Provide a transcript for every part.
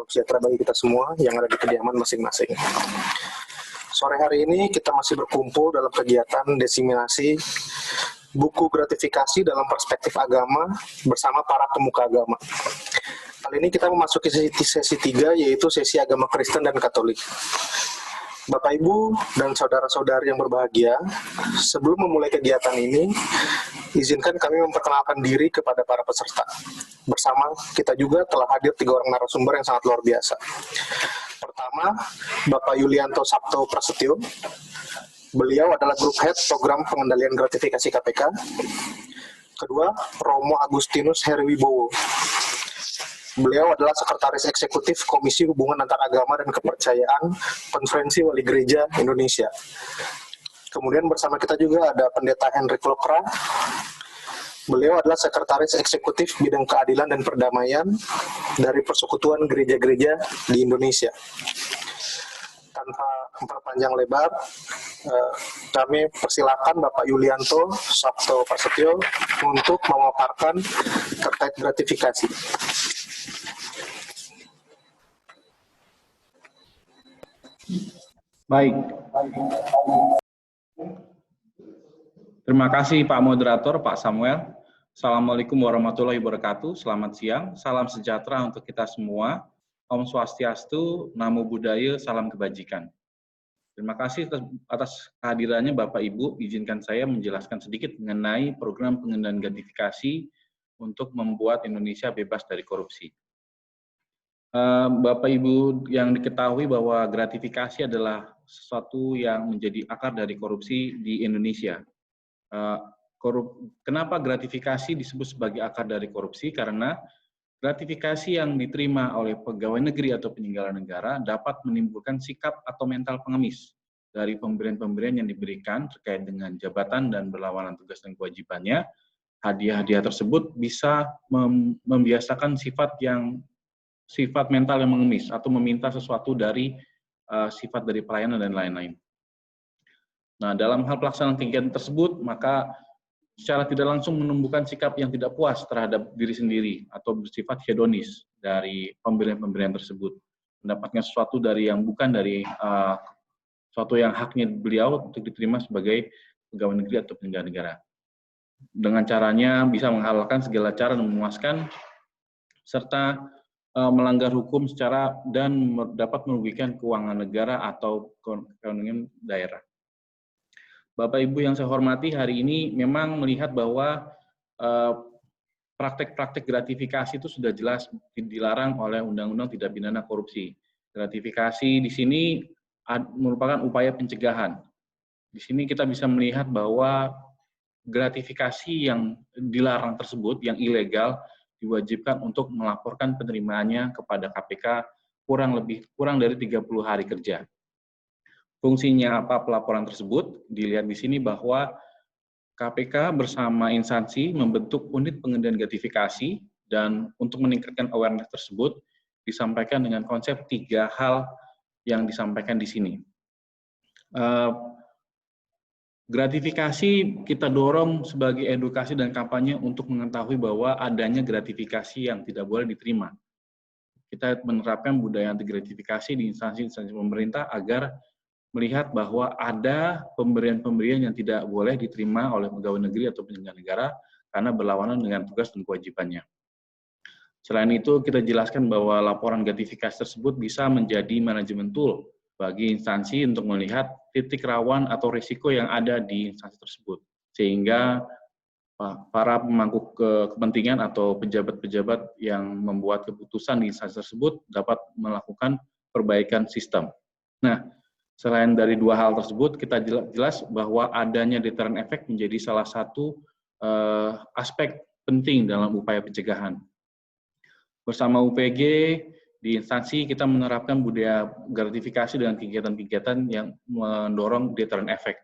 salam sejahtera bagi kita semua yang ada di kediaman masing-masing. Sore hari ini kita masih berkumpul dalam kegiatan desiminasi buku gratifikasi dalam perspektif agama bersama para pemuka agama. Kali ini kita memasuki sesi 3, yaitu sesi agama Kristen dan Katolik. Bapak, Ibu, dan saudara-saudari yang berbahagia, sebelum memulai kegiatan ini, izinkan kami memperkenalkan diri kepada para peserta. Bersama kita juga telah hadir 3 orang narasumber yang sangat luar biasa. Pertama, Bapak Yulianto Sabto Prasetyo. Beliau adalah Group Head Program Pengendalian Gratifikasi KPK. Kedua, Romo Agustinus Heriwibowo. Beliau adalah Sekretaris Eksekutif Komisi Hubungan Antar Agama dan Kepercayaan Konferensi Wali Gereja Indonesia. Kemudian bersama kita juga ada Pendeta Henrik Lokra. Beliau adalah Sekretaris Eksekutif Bidang Keadilan dan Perdamaian dari Persekutuan Gereja-Gereja di Indonesia. Tanpa memperpanjang lebar, kami persilakan Bapak Yulianto Sabto Prasetyo untuk memaparkan terkait gratifikasi. Baik. Terima kasih Pak Moderator, Pak Samuel. Assalamualaikum warahmatullahi wabarakatuh. Selamat siang. Salam sejahtera untuk kita semua. Om Swastiastu, Namo Buddhaya, salam kebajikan. Terima kasih atas kehadirannya Bapak Ibu. Izinkan saya menjelaskan sedikit mengenai program pengendalian gratifikasi untuk membuat Indonesia bebas dari korupsi. Bapak Ibu yang diketahui bahwa gratifikasi adalah sesuatu yang menjadi akar dari korupsi di Indonesia. Kenapa gratifikasi disebut sebagai akar dari korupsi? Karena gratifikasi yang diterima oleh pegawai negeri atau penyelenggara negara dapat menimbulkan sikap atau mental pengemis dari pemberian-pemberian yang diberikan terkait dengan jabatan dan berlawanan tugas dan kewajibannya. Hadiah-hadiah tersebut bisa membiasakan sifat mental yang mengemis atau meminta sesuatu dari sifat dari pelayanan dan lain-lain. Nah, dalam hal pelaksanaan kegiatan tersebut, maka secara tidak langsung menumbuhkan sikap yang tidak puas terhadap diri sendiri atau bersifat hedonis dari pemberian-pemberian tersebut, mendapatkan sesuatu dari yang bukan dari sesuatu yang haknya beliau untuk diterima sebagai pegawai negeri atau penyelenggara negara. Dengan caranya bisa menghalalkan segala cara dan memuaskan serta melanggar hukum secara dan dapat merugikan keuangan negara atau keuntungan daerah. Bapak Ibu yang saya hormati, hari ini memang melihat bahwa praktek-praktek gratifikasi itu sudah jelas dilarang oleh Undang-Undang Tindak Pidana Korupsi. Gratifikasi di sini merupakan upaya pencegahan. Di sini kita bisa melihat bahwa gratifikasi yang dilarang tersebut, yang ilegal, diwajibkan untuk melaporkan penerimaannya kepada KPK kurang dari 30 hari kerja. Fungsinya apa pelaporan tersebut? Dilihat di sini bahwa KPK bersama instansi membentuk unit pengendalian gratifikasi, dan untuk meningkatkan awareness tersebut disampaikan dengan konsep 3 hal yang disampaikan di sini. Gratifikasi kita dorong sebagai edukasi dan kampanye untuk mengetahui bahwa adanya gratifikasi yang tidak boleh diterima. Kita menerapkan budaya anti gratifikasi di instansi-instansi pemerintah agar melihat bahwa ada pemberian-pemberian yang tidak boleh diterima oleh pegawai negeri atau penyelenggara negara karena berlawanan dengan tugas dan kewajibannya. Selain itu, kita jelaskan bahwa laporan gratifikasi tersebut bisa menjadi manajemen tool bagi instansi untuk melihat titik rawan atau risiko yang ada di instansi tersebut, sehingga para pemangku kepentingan atau pejabat-pejabat yang membuat keputusan di instansi tersebut dapat melakukan perbaikan sistem. Nah, selain dari 2 hal tersebut, kita jelas bahwa adanya deterrent effect menjadi salah satu aspek penting dalam upaya pencegahan. Bersama UPG, di instansi kita menerapkan budaya gratifikasi dengan kegiatan-kegiatan yang mendorong deterrent effect,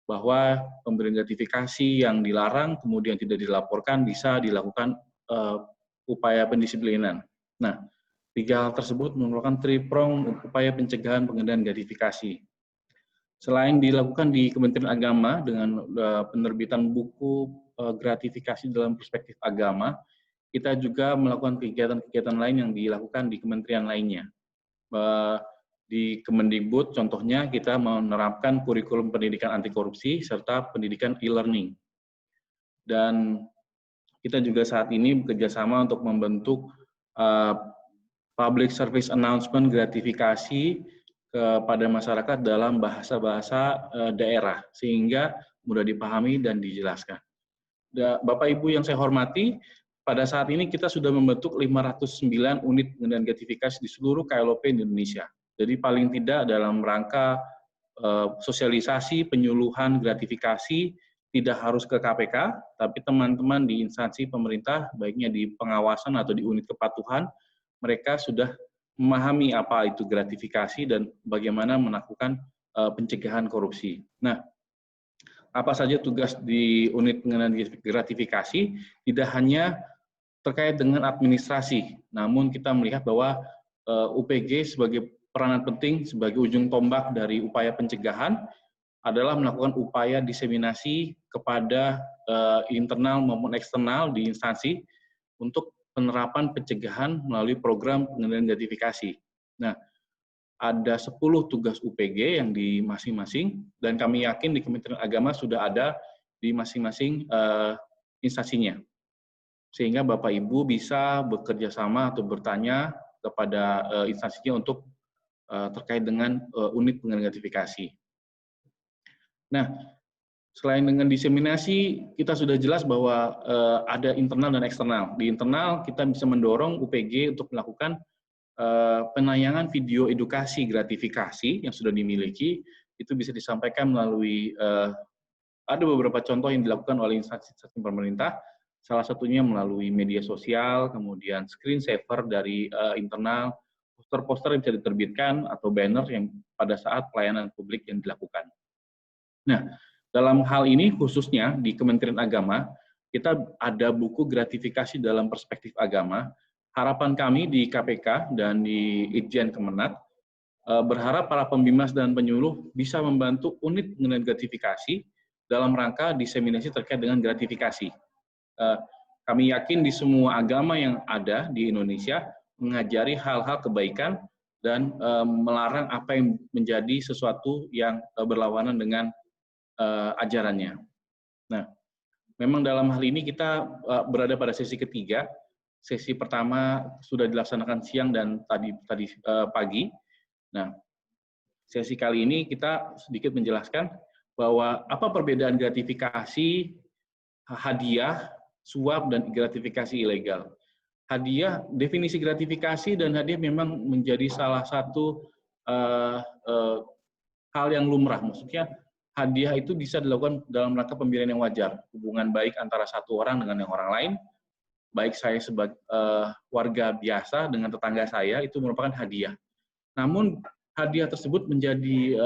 bahwa pemberian gratifikasi yang dilarang kemudian tidak dilaporkan bisa dilakukan upaya pendisiplinan. Nah, 3 hal tersebut merupakan triprong upaya pencegahan pengendalian gratifikasi. Selain dilakukan di Kementerian Agama dengan penerbitan buku gratifikasi dalam perspektif agama, kita juga melakukan kegiatan-kegiatan lain yang dilakukan di kementerian lainnya. Di Kemendikbud, contohnya kita menerapkan kurikulum pendidikan anti korupsi serta pendidikan e-learning. Dan kita juga saat ini bekerjasama untuk membentuk public service announcement gratifikasi kepada masyarakat dalam bahasa-bahasa daerah, sehingga mudah dipahami dan dijelaskan. Bapak Ibu yang saya hormati, pada saat ini kita sudah membentuk 509 unit pengendalian gratifikasi di seluruh KLOP di Indonesia. Jadi paling tidak dalam rangka sosialisasi, penyuluhan gratifikasi, tidak harus ke KPK, tapi teman-teman di instansi pemerintah, baiknya di pengawasan atau di unit kepatuhan, mereka sudah memahami apa itu gratifikasi dan bagaimana melakukan pencegahan korupsi. Nah, apa saja tugas di unit pengendalian gratifikasi, tidak hanya terkait dengan administrasi, namun kita melihat bahwa UPG sebagai peranan penting, sebagai ujung tombak dari upaya pencegahan, adalah melakukan upaya diseminasi kepada internal maupun eksternal di instansi untuk penerapan pencegahan melalui program pengendalian gratifikasi. Nah, ada 10 tugas UPG yang di masing-masing, dan kami yakin di Kementerian Agama sudah ada di masing-masing instansinya. Sehingga Bapak Ibu bisa bekerja sama atau bertanya kepada instansinya untuk terkait dengan unit pengendalian gratifikasi. Nah, selain dengan diseminasi, kita sudah jelas bahwa ada internal dan eksternal. Di internal, kita bisa mendorong UPG untuk melakukan penayangan video edukasi gratifikasi yang sudah dimiliki, itu bisa disampaikan melalui, ada beberapa contoh yang dilakukan oleh instansi pemerintah, salah satunya melalui media sosial, kemudian screensaver dari internal, poster-poster yang bisa diterbitkan, atau banner yang pada saat pelayanan publik yang dilakukan. Nah, dalam hal ini khususnya di Kementerian Agama, kita ada buku gratifikasi dalam perspektif agama. Harapan kami di KPK dan di Itjen Kemenak berharap para pembimas dan penyuluh bisa membantu unit pengendalian gratifikasi dalam rangka diseminasi terkait dengan gratifikasi. Kami yakin di semua agama yang ada di Indonesia mengajari hal-hal kebaikan dan melarang apa yang menjadi sesuatu yang berlawanan dengan ajarannya. Nah, memang dalam hal ini kita berada pada sesi ketiga. Sesi pertama sudah dilaksanakan siang dan tadi pagi. Nah, sesi kali ini kita sedikit menjelaskan bahwa apa perbedaan gratifikasi, hadiah, suap, dan gratifikasi ilegal. Hadiah, definisi gratifikasi dan hadiah memang menjadi salah satu hal yang lumrah. Maksudnya, hadiah itu bisa dilakukan dalam rangka pemberian yang wajar, hubungan baik antara satu orang dengan yang orang lain, baik saya sebagai warga biasa dengan tetangga saya, itu merupakan hadiah. Namun, hadiah tersebut menjadi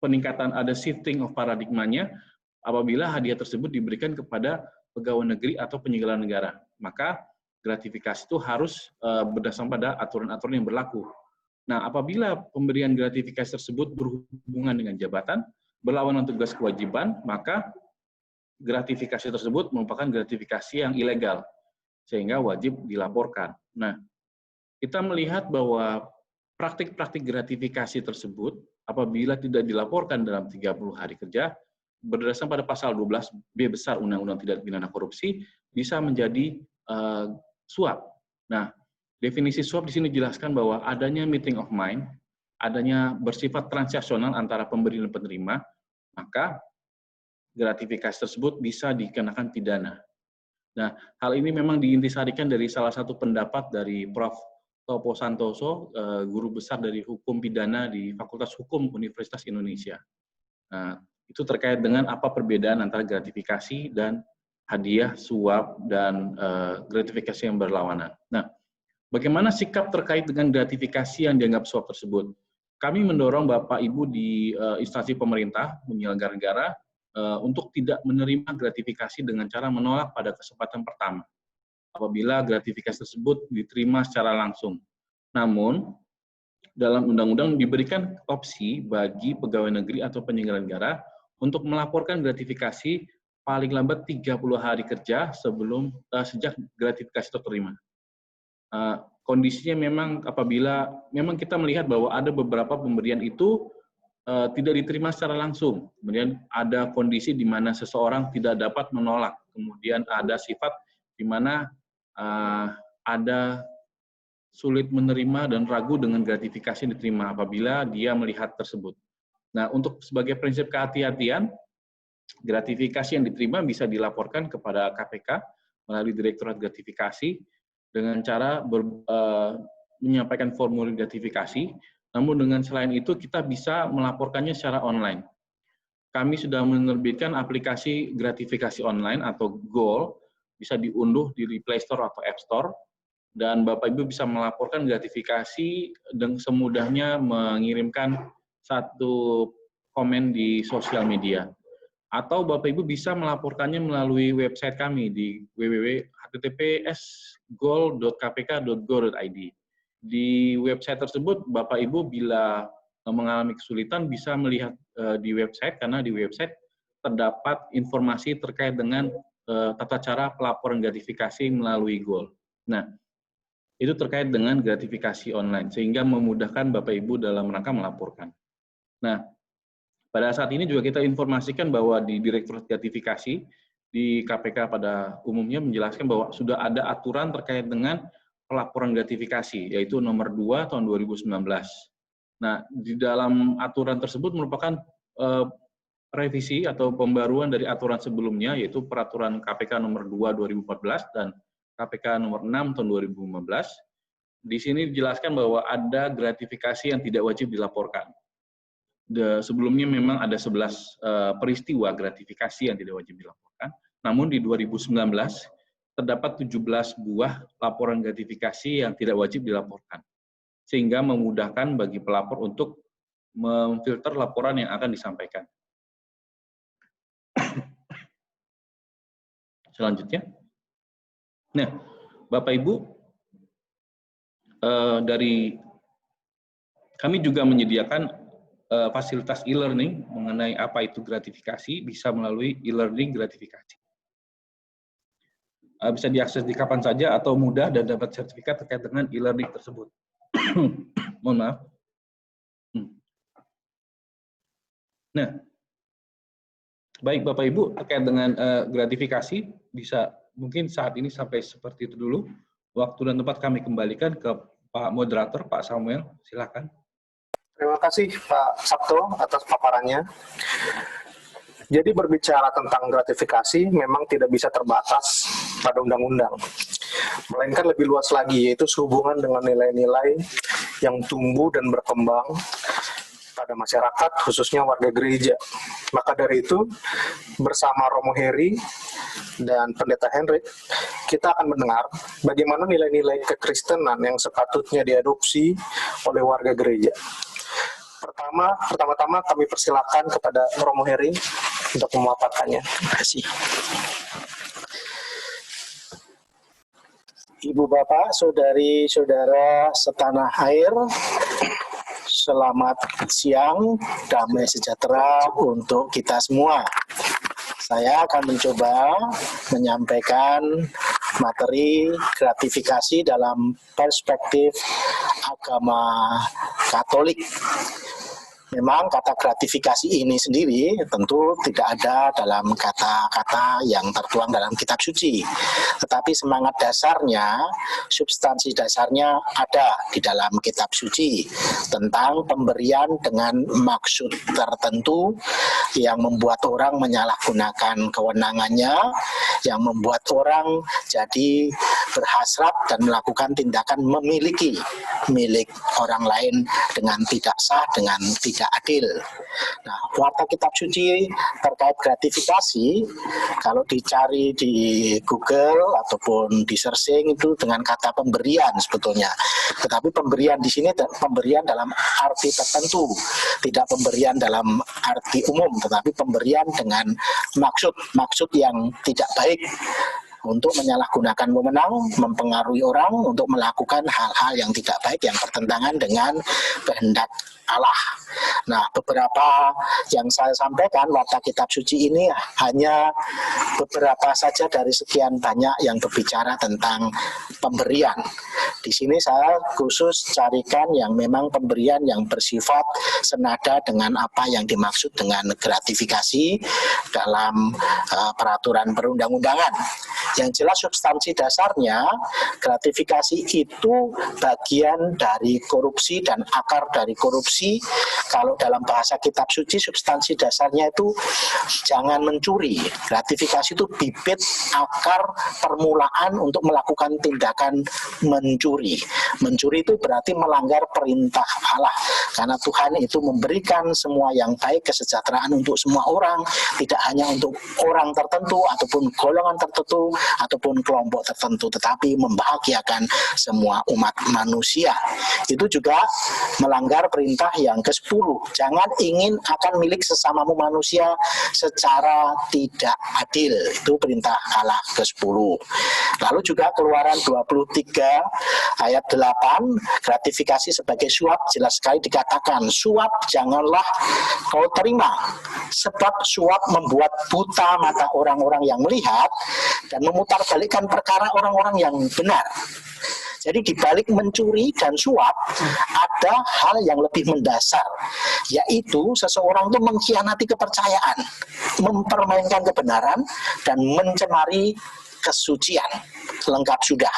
peningkatan, ada shifting of paradigmanya, apabila hadiah tersebut diberikan kepada pegawai negeri atau penyelenggara negara. Maka, gratifikasi itu harus berdasarkan pada aturan-aturan yang berlaku. Nah, apabila pemberian gratifikasi tersebut berhubungan dengan jabatan, berlawanan tugas kewajiban, maka gratifikasi tersebut merupakan gratifikasi yang ilegal, sehingga wajib dilaporkan. Nah, kita melihat bahwa praktik-praktik gratifikasi tersebut, apabila tidak dilaporkan dalam 30 hari kerja, berdasarkan pada pasal 12B besar Undang-Undang Tindak Pidana Korupsi, bisa menjadi suap. Nah, definisi suap di sini dijelaskan bahwa adanya meeting of mind, adanya bersifat transaksional antara pemberi dan penerima, maka gratifikasi tersebut bisa dikenakan pidana. Nah, hal ini memang diintisarikan dari salah satu pendapat dari Prof. Topo Santoso, guru besar dari hukum pidana di Fakultas Hukum Universitas Indonesia. Nah, itu terkait dengan apa perbedaan antara gratifikasi dan hadiah, suap, dan gratifikasi yang berlawanan. Nah, bagaimana sikap terkait dengan gratifikasi yang dianggap suap tersebut? Kami mendorong Bapak Ibu di instansi pemerintah, penyelenggara negara, untuk tidak menerima gratifikasi dengan cara menolak pada kesempatan pertama, apabila gratifikasi tersebut diterima secara langsung. Namun, dalam undang-undang diberikan opsi bagi pegawai negeri atau penyelenggara negara untuk melaporkan gratifikasi paling lambat 30 hari kerja sejak gratifikasi terterima. Kondisinya memang apabila memang kita melihat bahwa ada beberapa pemberian itu tidak diterima secara langsung, kemudian ada kondisi di mana seseorang tidak dapat menolak, kemudian ada sifat di mana ada sulit menerima dan ragu dengan gratifikasi yang diterima apabila dia melihat tersebut. Nah, untuk sebagai prinsip kehati-hatian, gratifikasi yang diterima bisa dilaporkan kepada KPK melalui Direktorat Gratifikasi dengan cara menyampaikan formulir gratifikasi. Namun dengan selain itu kita bisa melaporkannya secara online. Kami sudah menerbitkan aplikasi gratifikasi online atau GOL, bisa diunduh di Play Store atau App Store, dan Bapak Ibu bisa melaporkan gratifikasi dengan semudahnya mengirimkan satu komen di sosial media. Atau Bapak Ibu bisa melaporkannya melalui website kami di www.https://gol.kpk.go.id. Di website tersebut, Bapak Ibu bila mengalami kesulitan bisa melihat di website, karena di website terdapat informasi terkait dengan tata cara pelaporan gratifikasi melalui GOL. Nah, itu terkait dengan gratifikasi online, sehingga memudahkan Bapak Ibu dalam rangka melaporkan. Nah, pada saat ini juga kita informasikan bahwa di Direktorat Gratifikasi di KPK pada umumnya menjelaskan bahwa sudah ada aturan terkait dengan pelaporan gratifikasi, yaitu nomor 2 tahun 2019. Nah, di dalam aturan tersebut merupakan revisi atau pembaruan dari aturan sebelumnya, yaitu Peraturan KPK nomor 2 2014 dan KPK nomor 6 tahun 2015. Di sini dijelaskan bahwa ada gratifikasi yang tidak wajib dilaporkan. Sebelumnya memang ada 11 peristiwa gratifikasi yang tidak wajib dilaporkan, namun di 2019 terdapat 17 buah laporan gratifikasi yang tidak wajib dilaporkan, sehingga memudahkan bagi pelapor untuk memfilter laporan yang akan disampaikan. Selanjutnya, nah, Bapak Ibu, dari kami juga menyediakan fasilitas e-learning mengenai apa itu gratifikasi, bisa melalui e-learning gratifikasi. Bisa diakses di kapan saja atau mudah dan dapat sertifikat terkait dengan e-learning tersebut. Mohon maaf. Nah, baik Bapak Ibu, terkait dengan gratifikasi, bisa mungkin saat ini sampai seperti itu dulu. Waktu dan tempat kami kembalikan ke Pak Moderator, Pak Samuel, silakan. Terima kasih Pak Sabto atas paparannya. Jadi berbicara tentang gratifikasi memang tidak bisa terbatas pada undang-undang, melainkan lebih luas lagi, yaitu sehubungan dengan nilai-nilai yang tumbuh dan berkembang pada masyarakat, khususnya warga gereja. Maka dari itu, bersama Romo Heri dan Pendeta Henry, kita akan mendengar bagaimana nilai-nilai kekristenan yang sepatutnya diadopsi oleh warga gereja. Pertama-tama kami persilakan kepada Romo Heri untuk memaparkannya. Terima kasih. Ibu Bapak, saudari-saudara setanah air, selamat siang, damai sejahtera untuk kita semua. Saya akan mencoba menyampaikan materi gratifikasi dalam perspektif agama Katolik. Memang kata gratifikasi ini sendiri tentu tidak ada dalam kata-kata yang tertuang dalam kitab suci. Tetapi semangat dasarnya, substansi dasarnya ada di dalam kitab suci tentang pemberian dengan maksud tertentu yang membuat orang menyalahgunakan kewenangannya, yang membuat orang jadi berhasrat dan melakukan tindakan memiliki milik orang lain dengan tidak sah, dengan tidak adil. Nah, warta kitab suci terkait gratifikasi, kalau dicari di Google ataupun di searching itu dengan kata pemberian sebetulnya. Tetapi pemberian di sini pemberian dalam arti tertentu, tidak pemberian dalam arti umum, tetapi pemberian dengan maksud yang tidak baik, untuk menyalahgunakan wewenang, mempengaruhi orang untuk melakukan hal-hal yang tidak baik, yang bertentangan dengan kehendak Allah. Nah, beberapa yang saya sampaikan warta kitab suci ini hanya beberapa saja dari sekian banyak yang berbicara tentang pemberian. Di sini saya khusus carikan yang memang pemberian yang bersifat senada dengan apa yang dimaksud dengan gratifikasi dalam peraturan perundang-undangan. Yang jelas substansi dasarnya gratifikasi itu bagian dari korupsi dan akar dari korupsi. Kalau dalam bahasa kitab suci substansi dasarnya itu jangan mencuri. Gratifikasi itu bibit akar permulaan untuk melakukan tindakan mencuri. Mencuri itu berarti melanggar perintah Allah. Karena Tuhan itu memberikan semua yang baik, kesejahteraan untuk semua orang, tidak hanya untuk orang tertentu ataupun golongan tertentu ataupun kelompok tertentu, tetapi membahagiakan semua umat manusia. Itu juga melanggar perintah yang ke-10. Jangan ingin akan milik sesamamu manusia secara tidak adil. Itu perintah Allah ke-10. Lalu juga Keluaran 23 ayat 8, gratifikasi sebagai suap, jelas sekali dikatakan, suap janganlah kau terima, sebab suap membuat buta mata orang-orang yang melihat dan memutarbalikkan perkara orang-orang yang benar. Jadi di balik mencuri dan suap ada hal yang lebih mendasar, yaitu seseorang itu mengkhianati kepercayaan, mempermainkan kebenaran, dan mencemari kesucian. Lengkap sudah.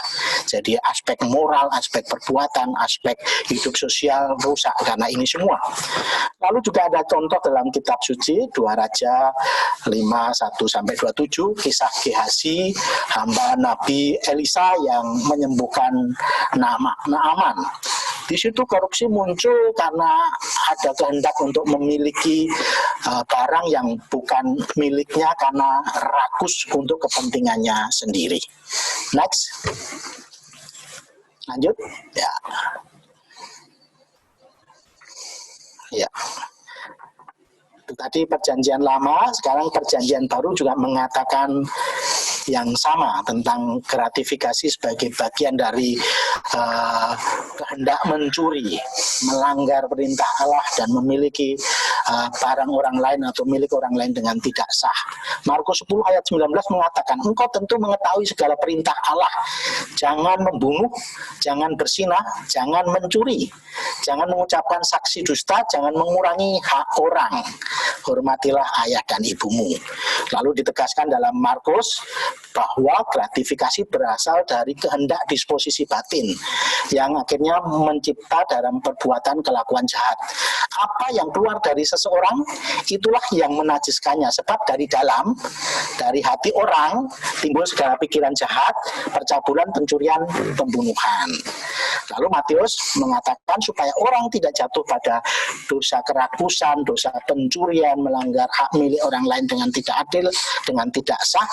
Jadi aspek moral, aspek perbuatan, aspek hidup sosial rusak karena ini semua. Lalu juga ada contoh dalam kitab suci 2 Raja 5:1-27, kisah Gehazi, hamba Nabi Elisa yang menyembuhkan Naaman. Di situ korupsi muncul karena ada kehendak untuk memiliki barang yang bukan miliknya karena rakus untuk kepentingannya sendiri. Next. Lanjut. Ya. Ya. Itu tadi perjanjian lama, sekarang perjanjian baru juga mengatakan yang sama tentang gratifikasi sebagai bagian dari kehendak mencuri, melanggar perintah Allah dan memiliki barang orang lain atau milik orang lain dengan tidak sah. Markus 10 ayat 19 mengatakan, engkau tentu mengetahui segala perintah Allah. Jangan membunuh, jangan berzinah, jangan mencuri, jangan mengucapkan saksi dusta, jangan mengurangi hak orang. Hormatilah ayah dan ibumu. Lalu ditegaskan dalam Markus bahwa gratifikasi berasal dari kehendak disposisi batin yang akhirnya mencipta dalam perbuatan kelakuan jahat. Apa yang keluar dari seseorang, itulah yang menajiskannya. Sebab dari dalam, dari hati orang, timbul segala pikiran jahat, percabulan, pencurian, pembunuhan. Lalu Matius mengatakan supaya orang tidak jatuh pada dosa kerakusan, dosa pencurian, melanggar hak milik orang lain dengan tidak adil, dengan tidak sah.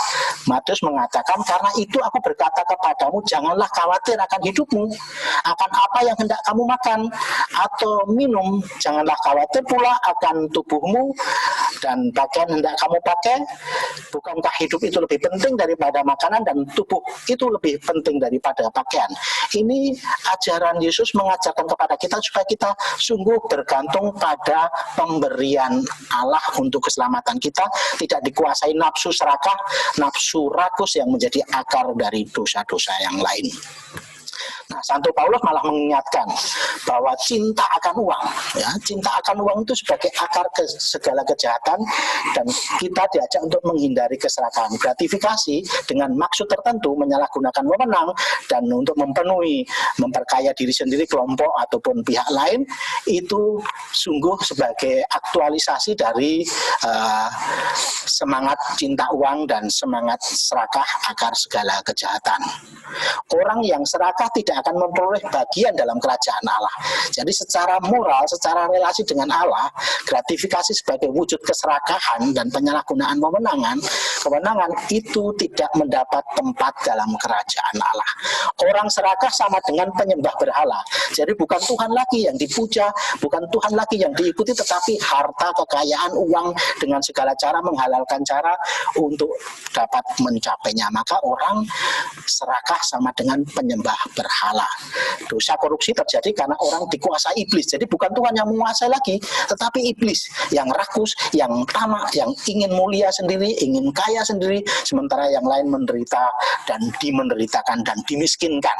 Matius mengatakan, karena itu aku berkata kepadamu, janganlah khawatir akan hidupmu, akan apa yang hendak kamu makan atau minum, janganlah khawatir pula akan tubuhmu dan pakaian hendak kamu pakai. Bukankah hidup itu lebih penting daripada makanan dan tubuh itu lebih penting daripada pakaian? Ini ajaran Yesus mengajarkan kepada kita supaya kita sungguh bergantung pada pemberian Allah untuk keselamatan kita, tidak dikuasai nafsu serakah, nafsu rakus yang menjadi akar dari dosa-dosa yang lain. Nah, Santo Paulus malah mengingatkan bahwa cinta akan uang, ya, cinta akan uang itu sebagai akar segala kejahatan dan kita diajak untuk menghindari keserakahan. Gratifikasi dengan maksud tertentu, menyalahgunakan wewenang dan untuk memenuhi, memperkaya diri sendiri, kelompok ataupun pihak lain, itu sungguh sebagai aktualisasi dari semangat cinta uang dan semangat serakah akar segala kejahatan. Orang yang serakah tidak akan memperoleh bagian dalam kerajaan Allah. Jadi secara moral, secara relasi dengan Allah, gratifikasi sebagai wujud keserakahan dan penyalahgunaan kewenangan itu tidak mendapat tempat dalam kerajaan Allah. Orang serakah sama dengan penyembah berhala. Jadi bukan Tuhan lagi yang dipuja, bukan Tuhan lagi yang diikuti, tetapi harta, kekayaan, uang dengan segala cara menghalalkan cara untuk dapat mencapainya. Maka orang serakah sama dengan penyembah berhala. Dosa korupsi terjadi karena orang dikuasai iblis. Jadi bukan Tuhan yang menguasai lagi, tetapi iblis yang rakus, yang tamak, yang ingin mulia sendiri, ingin kaya sendiri, sementara yang lain menderita dan dimenderitakan dan dimiskinkan.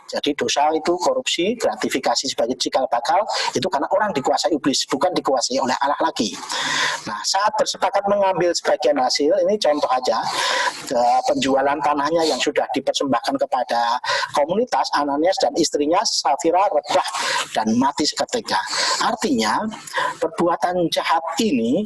Jadi dosa itu korupsi, gratifikasi sebagai cikal bakal, itu karena orang dikuasai iblis, bukan dikuasai oleh Allah lagi. Nah, saat bersepakat mengambil sebagian hasil, ini contoh aja, penjualan tanahnya yang sudah dipersembahkan kepada komunitas, Ananias dan istrinya Safira rebah dan mati seketika. Artinya, perbuatan jahat ini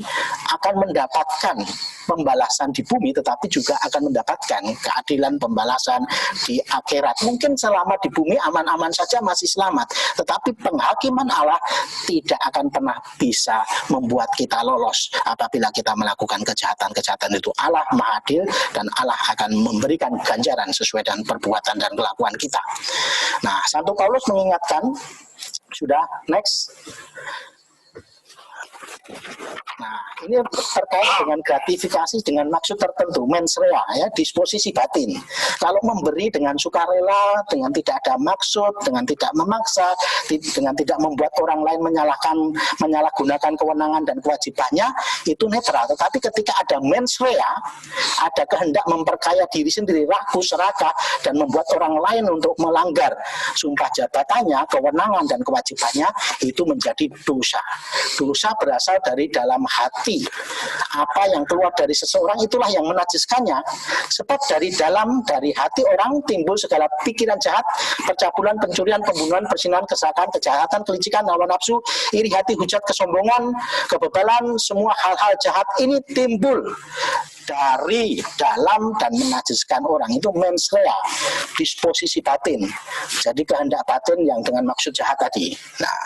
akan mendapatkan pembalasan di bumi, tetapi juga akan mendapatkan keadilan pembalasan di akhirat. Mungkin selama di bumi aman-aman saja masih selamat, tetapi penghakiman Allah tidak akan pernah bisa membuat kita lolos apabila kita melakukan kejahatan-kejahatan itu. Allah Maha Adil dan Allah akan memberikan ganjaran sesuai dengan perbuatan dan kelakuan kita. Nah, Santo Paulus mengingatkan, sudah next. Nah, ini terkait dengan gratifikasi dengan maksud tertentu, mens rea, ya, disposisi batin. Kalau memberi dengan sukarela, dengan tidak ada maksud, dengan tidak memaksa, dengan tidak membuat orang lain menyalahgunakan kewenangan dan kewajibannya, itu netral. Tetapi ketika ada mens rea, ada kehendak memperkaya diri sendiri, rakus, serakah, dan membuat orang lain untuk melanggar sumpah jabatannya, kewenangan dan kewajibannya, itu menjadi dosa. Dosa berasal dari dalam hati. Apa yang keluar dari seseorang itulah yang menajiskannya. Sebab dari hati orang timbul segala pikiran jahat, percabulan, pencurian, pembunuhan, perzinahan, kesalahan, kejahatan, kelicikan, hawa nafsu, iri hati, hujat, kesombongan, kebebalan, semua hal-hal jahat ini timbul dari dalam dan menajiskan orang. Itu mens rea, disposisi batin. Jadi kehendak batin yang dengan maksud jahat tadi. Nah,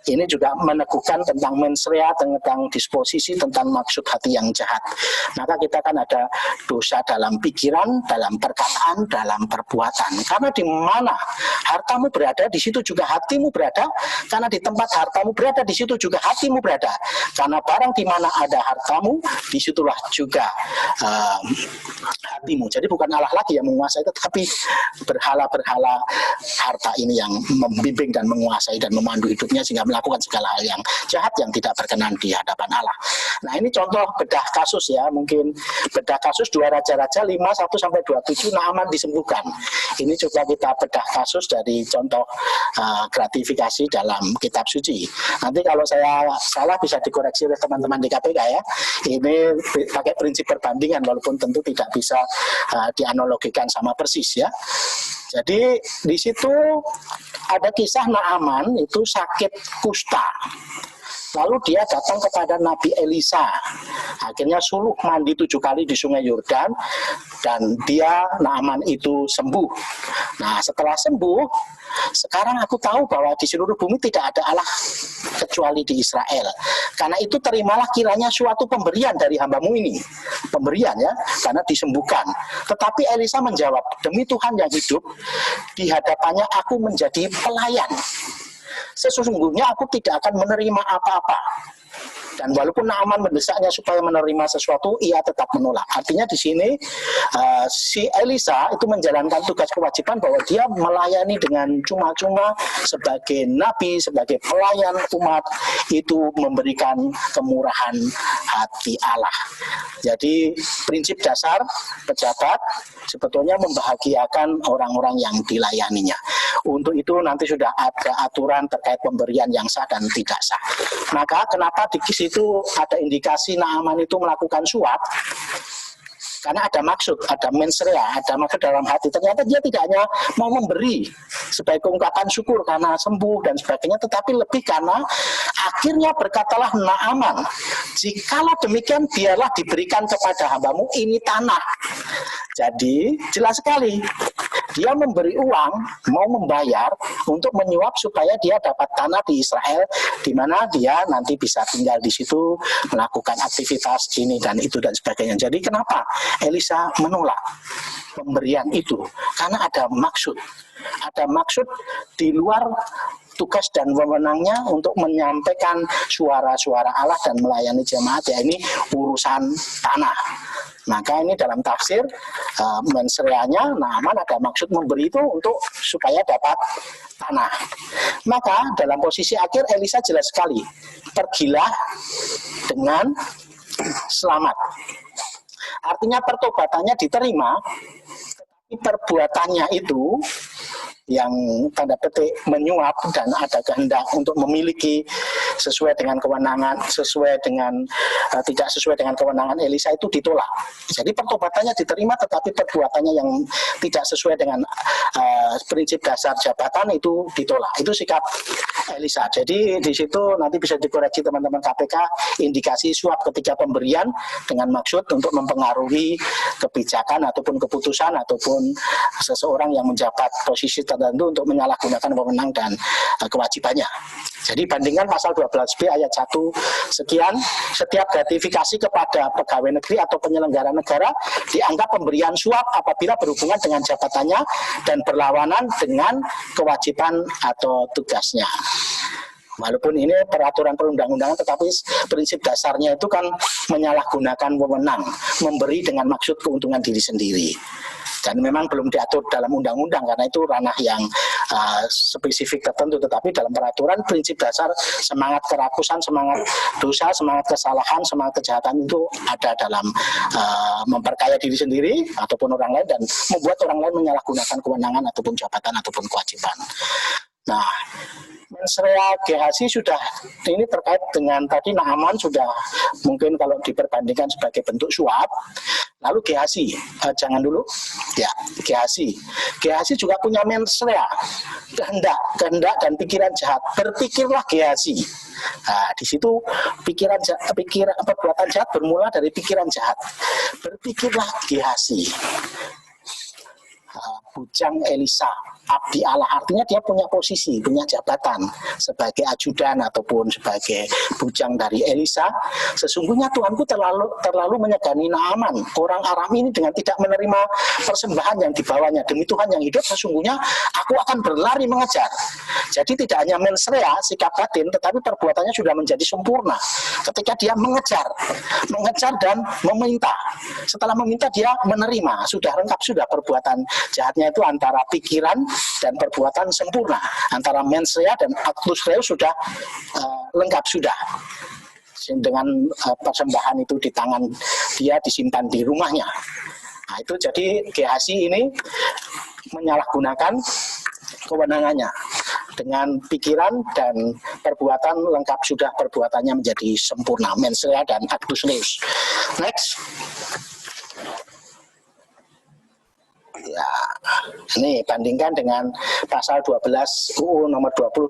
ini juga meneguhkan tentang mens rea, tentang disposisi, tentang maksud hati yang jahat. Maka kita kan ada dosa dalam pikiran, dalam perkataan, dalam perbuatan. Karena di mana hartamu berada, di situ juga hatimu berada. Karena di tempat hartamu berada, di situ juga hatimu berada. Karena barang di mana ada hartamu, disitulah juga hatimu. Jadi bukan Allah lagi yang menguasai, tetapi berhala-berhala harta ini yang membimbing dan menguasai dan memandu hidupnya sehingga melakukan segala hal yang jahat yang tidak berkenan di hadapan Allah. Nah, ini contoh bedah kasus ya, mungkin bedah kasus 2 Raja-Raja 5:1-27, Naaman disembuhkan. Ini coba kita bedah kasus dari contoh gratifikasi dalam kitab suci. Nanti kalau saya salah bisa dikoreksi oleh teman-teman di KPK ya. Ini pakai prinsip perbandingan walaupun tentu tidak bisa dianalogikan sama persis ya. Jadi di situ ada kisah Naaman itu sakit kusta. Lalu dia datang kepada Nabi Elisa. Akhirnya suluh mandi 7 kali di sungai Yordan dan Naaman itu sembuh. Nah, setelah sembuh, sekarang aku tahu bahwa di seluruh bumi tidak ada Allah kecuali di Israel. Karena itu terimalah kiranya suatu pemberian dari hambamu ini. Pemberian ya, karena disembuhkan. Tetapi Elisa menjawab, demi Tuhan yang hidup, di hadapannya aku menjadi pelayan. Sesungguhnya aku tidak akan menerima apa-apa. Dan walaupun Naaman mendesaknya supaya menerima sesuatu, ia tetap menolak. Artinya di sini si Elisa itu menjalankan tugas kewajiban bahwa dia melayani dengan cuma-cuma sebagai nabi, sebagai pelayan umat, itu memberikan kemurahan hati Allah. Jadi prinsip dasar pejabat sebetulnya membahagiakan orang-orang yang dilayaninya. Untuk itu nanti sudah ada aturan terkait pemberian yang sah dan tidak sah. Maka kenapa di situ ada indikasi Naaman itu melakukan suap? Karena ada maksud, ada mens rea, ada maksud dalam hati. Ternyata dia tidak hanya mau memberi sebagai ungkapan syukur karena sembuh dan sebagainya, tetapi lebih karena akhirnya berkatalah Naaman, jikalau demikian biarlah diberikan kepada hambamu ini tanah. Jadi jelas sekali dia memberi uang, mau membayar untuk menyuap supaya dia dapat tanah di Israel, di mana dia nanti bisa tinggal di situ, melakukan aktivitas ini dan itu dan sebagainya. Jadi kenapa Elisa menolak pemberian itu? Karena ada maksud di luar tugas dan wewenangnya untuk menyampaikan suara-suara Allah dan melayani jemaat, ya ini urusan tanah. Maka ini dalam tafsir mens reanya Naaman ada maksud memberi itu untuk supaya dapat tanah. Maka dalam posisi akhir Elisa jelas sekali, pergilah dengan selamat. Artinya pertobatannya diterima, tetapi perbuatannya itu yang tanda petik menyuap dan ada kehendak untuk memiliki sesuai dengan kewenangan, tidak sesuai dengan kewenangan Elisa itu ditolak. Jadi pertobatannya diterima, tetapi perbuatannya yang tidak sesuai dengan prinsip dasar jabatan itu ditolak. Itu sikap Elisa. Jadi di situ nanti bisa dikoreksi teman-teman KPK, indikasi suap ketika pemberian dengan maksud untuk mempengaruhi kebijakan ataupun keputusan ataupun seseorang yang menjabat posisi tertentu untuk menyalahgunakan wewenang dan kewajibannya. Jadi bandingkan pasal 12B ayat 1 sekian, setiap gratifikasi kepada pegawai negeri atau penyelenggara negara dianggap pemberian suap apabila berhubungan dengan jabatannya dan berlawanan dengan kewajiban atau tugasnya. Walaupun ini peraturan perundang-undangan, tetapi prinsip dasarnya itu kan menyalahgunakan wewenang, memberi dengan maksud keuntungan diri sendiri. Dan memang belum diatur dalam undang-undang karena itu ranah yang spesifik tertentu, tetapi dalam peraturan prinsip dasar semangat kerakusan, semangat dosa, semangat kesalahan, semangat kejahatan itu ada dalam memperkaya diri sendiri ataupun orang lain dan membuat orang lain menyalahgunakan kewenangan ataupun jabatan ataupun kewajiban. Nah, mens rea Gehazi sudah ini terkait dengan tadi Naaman sudah mungkin kalau diperbandingkan sebagai bentuk suap. Lalu Gehazi, jangan dulu, ya Gehazi juga punya mens rea, kehendak dan pikiran jahat. Berpikirlah Gehazi. Nah, di situ perbuatan jahat bermula dari pikiran jahat. Berpikirlah Gehazi. Bujang Elisa, abdi Allah, artinya dia punya posisi, punya jabatan sebagai ajudan ataupun sebagai bujang dari Elisa. Sesungguhnya Tuanku terlalu menyegani Naaman, orang Aram ini dengan tidak menerima persembahan yang dibawanya. Demi Tuhan yang hidup, sesungguhnya aku akan berlari mengejar. Jadi tidak hanya mens rea, sikap batin, tetapi perbuatannya sudah menjadi sempurna. Ketika dia mengejar dan meminta. Setelah meminta dia menerima, sudah lengkap sudah perbuatan jahatnya itu antara pikiran dan perbuatan sempurna, antara mens rea dan actus reus sudah lengkap sudah. Dengan persembahan itu di tangan dia disimpan di rumahnya. Nah, itu jadi Gehazi ini menyalahgunakan kewenangannya dengan pikiran dan perbuatan lengkap sudah, perbuatannya menjadi sempurna, mens rea dan actus reus. Next. Ya, ini bandingkan dengan pasal 12 UU nomor 20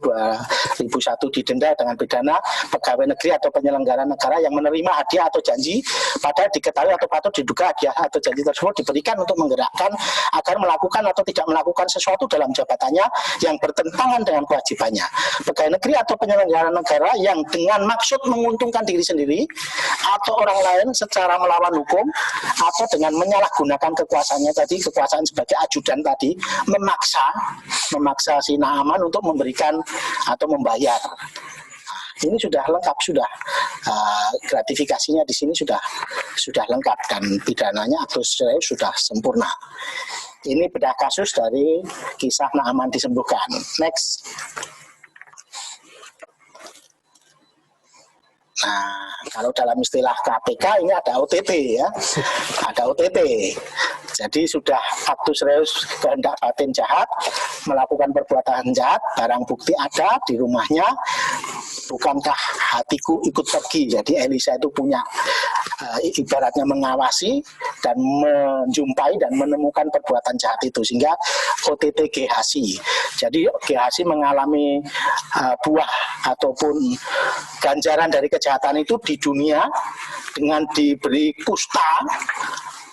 2001 didenda dengan pidana pegawai negeri atau penyelenggara negara yang menerima hadiah atau janji pada diketahui atau patut diduga hadiah atau janji tersebut diberikan untuk menggerakkan agar melakukan atau tidak melakukan sesuatu dalam jabatannya yang bertentangan dengan kewajibannya. Pegawai negeri atau penyelenggara negara yang dengan maksud menguntungkan diri sendiri atau orang lain secara melawan hukum atau dengan menyalahgunakan kekuasaannya tadi, kekuasaan sebagai ajudan tadi, memaksa si Naaman untuk memberikan atau membayar. Ini sudah lengkap sudah, gratifikasinya di sini sudah lengkap dan pidananya actus reus sudah sempurna. Ini bedah kasus dari kisah Naaman disembuhkan. Next. Nah, kalau dalam istilah KPK ini ada OTT ya, ada OTT. Jadi sudah actus reus kehendak batin jahat, melakukan perbuatan jahat, barang bukti ada di rumahnya, bukankah hatiku ikut pergi? Jadi Elisa itu punya ibaratnya mengawasi dan menjumpai dan menemukan perbuatan jahat itu, sehingga OTT Gehazi. Jadi Gehazi mengalami buah ataupun ganjaran dari kejahatan itu di dunia dengan diberi kusta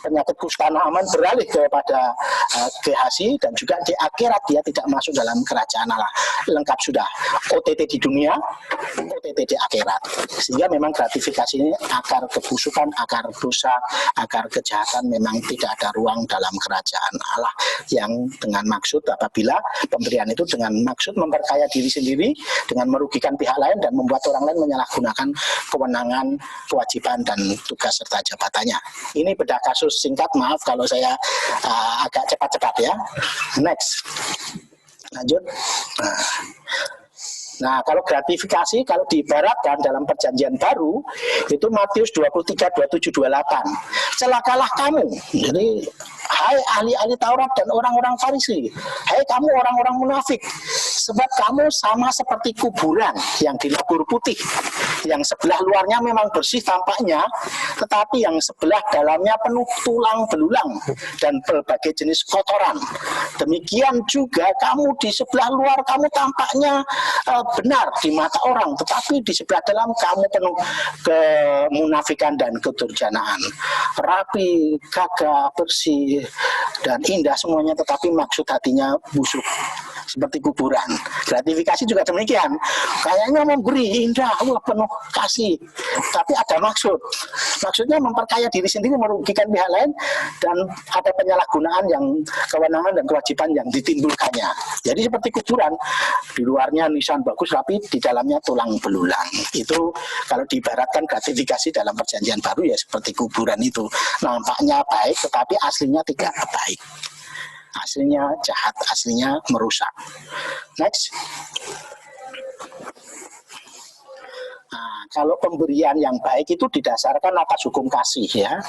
penyakit kusta Naaman beralih kepada Gehazi, dan juga di akhirat dia tidak masuk dalam kerajaan Allah. Lengkap sudah, OTT di dunia, OTT di akhirat. Sehingga memang gratifikasi ini akar kebusukan, akar dosa, akar kejahatan, memang tidak ada ruang dalam kerajaan Allah, yang dengan maksud apabila pemberian itu dengan maksud memperkaya diri sendiri dengan merugikan pihak lain dan membuat orang lain menyalahgunakan kewenangan, kewajiban, dan tugas serta jabatannya. Ini bedah kasus singkat, maaf kalau saya agak cepat-cepat ya. Next, lanjut. Nah, kalau gratifikasi, kalau diibaratkan dalam perjanjian baru, itu Matius 23, 27, 28. Celakalah kamu. Jadi, hai ahli-ahli Taurat dan orang-orang Farisi. Hai kamu orang-orang munafik. Sebab kamu sama seperti kuburan yang dilabur putih. Yang sebelah luarnya memang bersih tampaknya, tetapi yang sebelah dalamnya penuh tulang belulang dan berbagai jenis kotoran. Demikian juga kamu di sebelah luar kamu tampaknya benar di mata orang, tetapi di sebelah dalam kamu penuh kemunafikan dan kedurjanaan. Rapi, gagah, bersih, dan indah semuanya, tetapi maksud hatinya busuk seperti kuburan. Gratifikasi juga demikian. Kayaknya memberi indah, penuh kasih, tapi ada maksud. Maksudnya memperkaya diri sendiri, merugikan pihak lain, dan ada penyalahgunaan yang kewenangan dan kewajiban yang ditimbulkannya. Jadi seperti kuburan, di luarnya nisan bagus, tapi di dalamnya tulang belulang. Itu kalau diibaratkan gratifikasi dalam perjanjian baru ya seperti kuburan itu. Nampaknya baik, tetapi aslinya tidak baik. Aslinya jahat, aslinya merusak. Next. Nah, kalau pemberian yang baik itu didasarkan atas hukum kasih ya.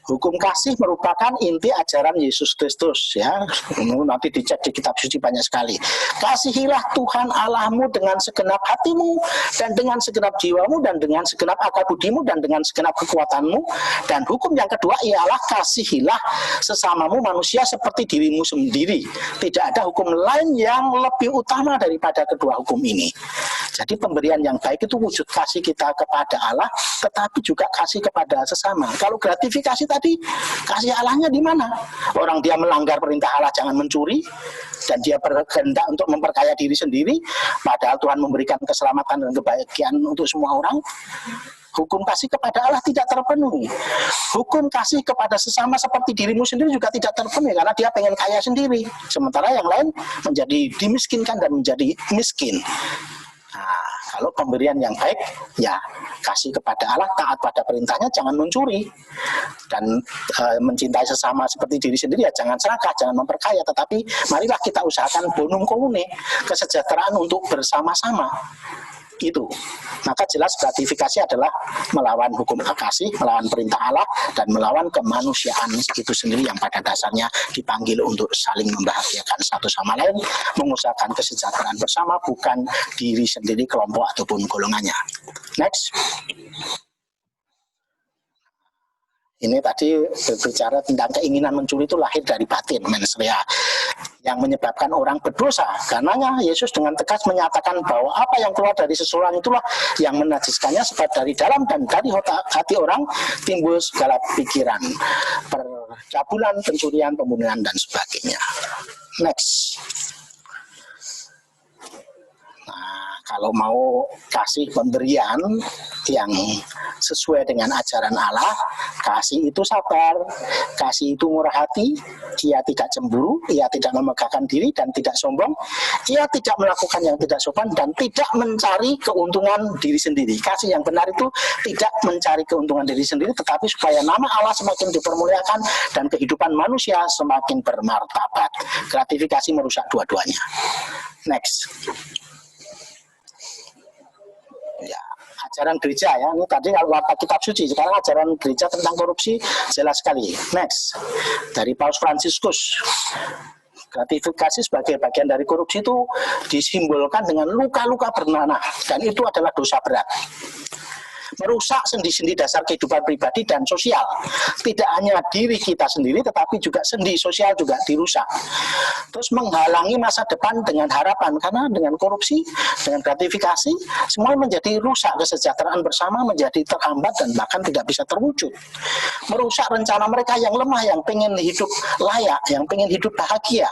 Hukum kasih merupakan inti ajaran Yesus Kristus ya. Nanti dicek di kitab suci banyak sekali. Kasihilah Tuhan Allahmu dengan segenap hatimu dan dengan segenap jiwamu dan dengan segenap akal budimu dan dengan segenap kekuatanmu. Dan hukum yang kedua ialah kasihilah sesamamu manusia seperti dirimu sendiri. Tidak ada hukum lain yang lebih utama daripada kedua hukum ini. Jadi pemberian yang baik itu wujud kasih kita kepada Allah, tetapi juga kasih kepada sesama. Kalau gratifikasi tadi, kasih Allahnya di mana? Orang dia melanggar perintah Allah jangan mencuri, dan dia berkehendak untuk memperkaya diri sendiri, padahal Tuhan memberikan keselamatan dan kebahagiaan untuk semua orang. Hukum kasih kepada Allah tidak terpenuhi. Hukum kasih kepada sesama seperti dirimu sendiri juga tidak terpenuhi, karena dia pengen kaya sendiri, sementara yang lain menjadi dimiskinkan dan menjadi miskin. Nah, kalau pemberian yang baik, ya kasih kepada Allah, taat pada perintahnya, jangan mencuri, dan mencintai sesama seperti diri sendiri, ya jangan serakah, jangan memperkaya, tetapi marilah kita usahakan bonum comune, kesejahteraan untuk bersama-sama. Itu, maka jelas gratifikasi adalah melawan hukum kasih, melawan perintah Allah, dan melawan kemanusiaan itu sendiri yang pada dasarnya dipanggil untuk saling membahagiakan satu sama lain, mengusahakan kesejahteraan bersama, bukan diri sendiri, kelompok ataupun golongannya. Next. Ini tadi berbicara tentang keinginan mencuri itu lahir dari batin, mens rea, yang menyebabkan orang berdosa. Karenanya Yesus dengan tegas menyatakan bahwa apa yang keluar dari seseorang itulah yang menajiskannya, sebab dari dalam dan dari hati orang timbul segala pikiran, percabulan, pencurian, pembunuhan, dan sebagainya. Next. Nah, kalau mau kasih pemberian yang sesuai dengan ajaran Allah, kasih itu sabar, kasih itu murah hati, ia tidak cemburu, ia tidak memegahkan diri dan tidak sombong, ia tidak melakukan yang tidak sopan dan tidak mencari keuntungan diri sendiri. Kasih yang benar itu tidak mencari keuntungan diri sendiri, tetapi supaya nama Allah semakin dipermuliakan dan kehidupan manusia semakin bermartabat. Gratifikasi merusak dua-duanya. Next. Ya, ajaran gereja ya, ini tadi kalau kitab suci, sekarang ajaran gereja tentang korupsi jelas sekali. Next, dari Paus Fransiskus, gratifikasi sebagai bagian dari korupsi itu disimbolkan dengan luka-luka bernanah, dan itu adalah dosa berat. merusak sendi-sendi dasar kehidupan pribadi dan sosial. Tidak hanya diri kita sendiri, tetapi juga sendi sosial juga dirusak. Terus menghalangi masa depan dengan harapan, karena dengan korupsi, dengan gratifikasi, semua menjadi rusak, kesejahteraan bersama menjadi terhambat dan bahkan tidak bisa terwujud. Merusak rencana mereka yang lemah, yang pengen hidup layak, yang pengen hidup bahagia.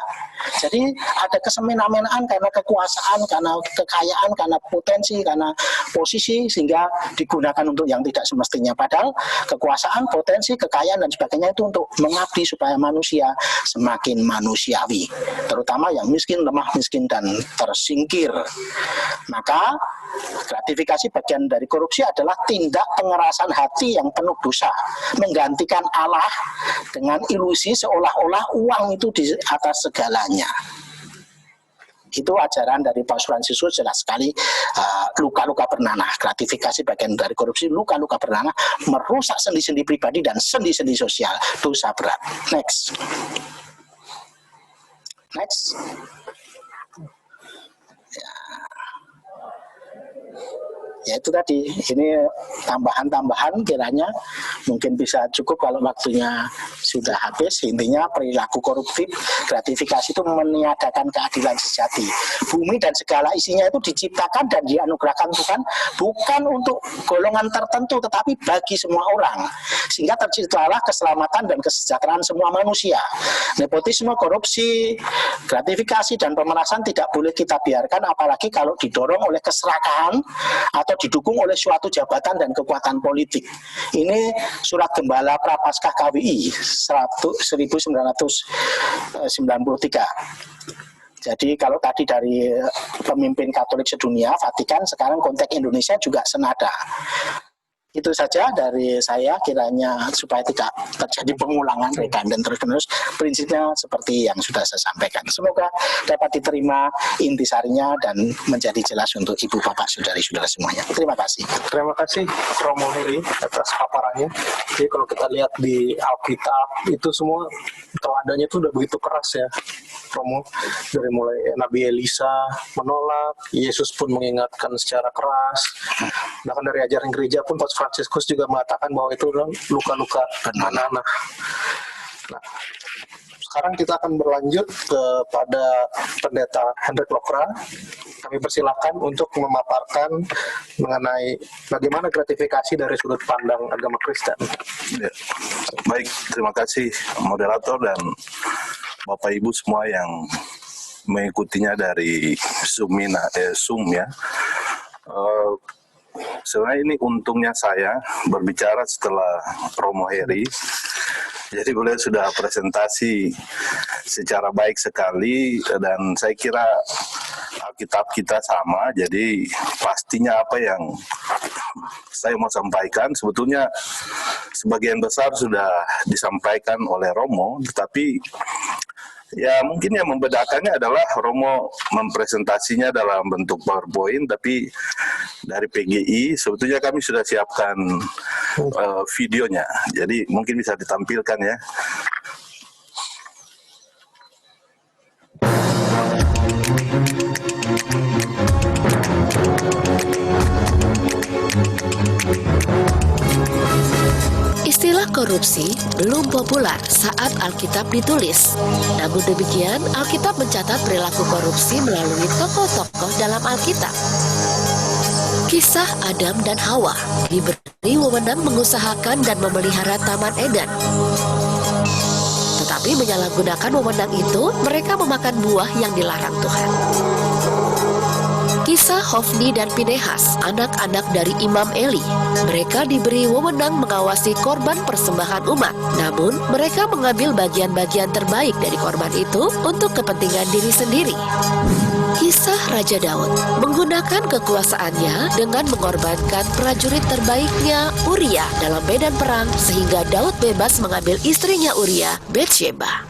Jadi ada kesemena-menaan karena kekuasaan, karena kekayaan, karena potensi, karena posisi, sehingga digunakan untuk yang tidak semestinya. Padahal kekuasaan, potensi, kekayaan dan sebagainya itu untuk mengabdi supaya manusia semakin manusiawi, terutama yang miskin, lemah, miskin dan tersingkir. Maka gratifikasi bagian dari korupsi adalah tindak pengerasan hati yang penuh dosa, menggantikan Allah dengan ilusi seolah-olah uang itu di atas segalanya. Itu ajaran dari Paus Fransiskus jelas sekali, luka-luka bernanah. Gratifikasi bagian dari korupsi, luka-luka bernanah, merusak sendi-sendi pribadi dan sendi-sendi sosial, dosa berat. Next. Ya itu tadi, ini tambahan-tambahan kiranya mungkin bisa cukup kalau waktunya sudah habis. Intinya perilaku koruptif, gratifikasi itu meniadakan keadilan sejati. Bumi dan segala isinya itu diciptakan dan dianugerahkan Tuhan bukan untuk golongan tertentu, tetapi bagi semua orang, sehingga terciptalah keselamatan dan kesejahteraan semua manusia. Nepotisme, korupsi, gratifikasi dan pemerasan tidak boleh kita biarkan, apalagi kalau didorong oleh keserakahan atau didukung oleh suatu jabatan dan kekuatan politik. Ini surat Gembala Prapaskah KWI 1993. Jadi kalau tadi dari pemimpin Katolik sedunia, Vatikan, sekarang konteks Indonesia juga senada. Itu saja dari saya, kiranya supaya tidak terjadi pengulangan redundant terus-menerus. Prinsipnya seperti yang sudah saya sampaikan. Semoga dapat diterima intisarinya dan menjadi jelas untuk ibu, bapak, saudari-saudara semuanya. Terima kasih. Terima kasih Romo Heri atas paparannya. Jadi kalau kita lihat di Alkitab itu semua teladannya itu udah begitu keras ya, Romo. Dari mulai Nabi Elisa menolak, Yesus pun mengingatkan secara keras. Bahkan dari ajaran gereja pun Fransiskus juga mengatakan bahwa itu luka-luka bernanah. Nah, sekarang kita akan berlanjut kepada Pendeta Hendrik Lokra. Kami persilahkan untuk memaparkan mengenai bagaimana gratifikasi dari sudut pandang agama Kristen. Ya. Baik, terima kasih moderator dan Bapak Ibu semua yang mengikutinya dari Zoom ya. Sebenarnya ini untungnya saya berbicara setelah Romo Heri. Jadi beliau sudah presentasi secara baik sekali dan saya kira Alkitab kita sama, jadi pastinya apa yang saya mau sampaikan sebetulnya sebagian besar sudah disampaikan oleh Romo, tetapi ya mungkin yang membedakannya adalah Romo mempresentasinya dalam bentuk PowerPoint, tapi dari PGI sebetulnya kami sudah siapkan videonya, jadi mungkin bisa ditampilkan ya. Istilah korupsi belum populer saat Alkitab ditulis. Namun demikian, Alkitab mencatat perilaku korupsi melalui tokoh-tokoh dalam Alkitab. Kisah Adam dan Hawa diberi wewenang mengusahakan dan memelihara Taman Eden. Tetapi menyalahgunakan wewenang itu, mereka memakan buah yang dilarang Tuhan. Kisah Hofni dan Pinehas, anak-anak dari Imam Eli. Mereka diberi wewenang mengawasi korban persembahan umat. Namun, mereka mengambil bagian-bagian terbaik dari korban itu untuk kepentingan diri sendiri. Kisah Raja Daud menggunakan kekuasaannya dengan mengorbankan prajurit terbaiknya Uria dalam medan perang sehingga Daud bebas mengambil istrinya Uria, Betsheba.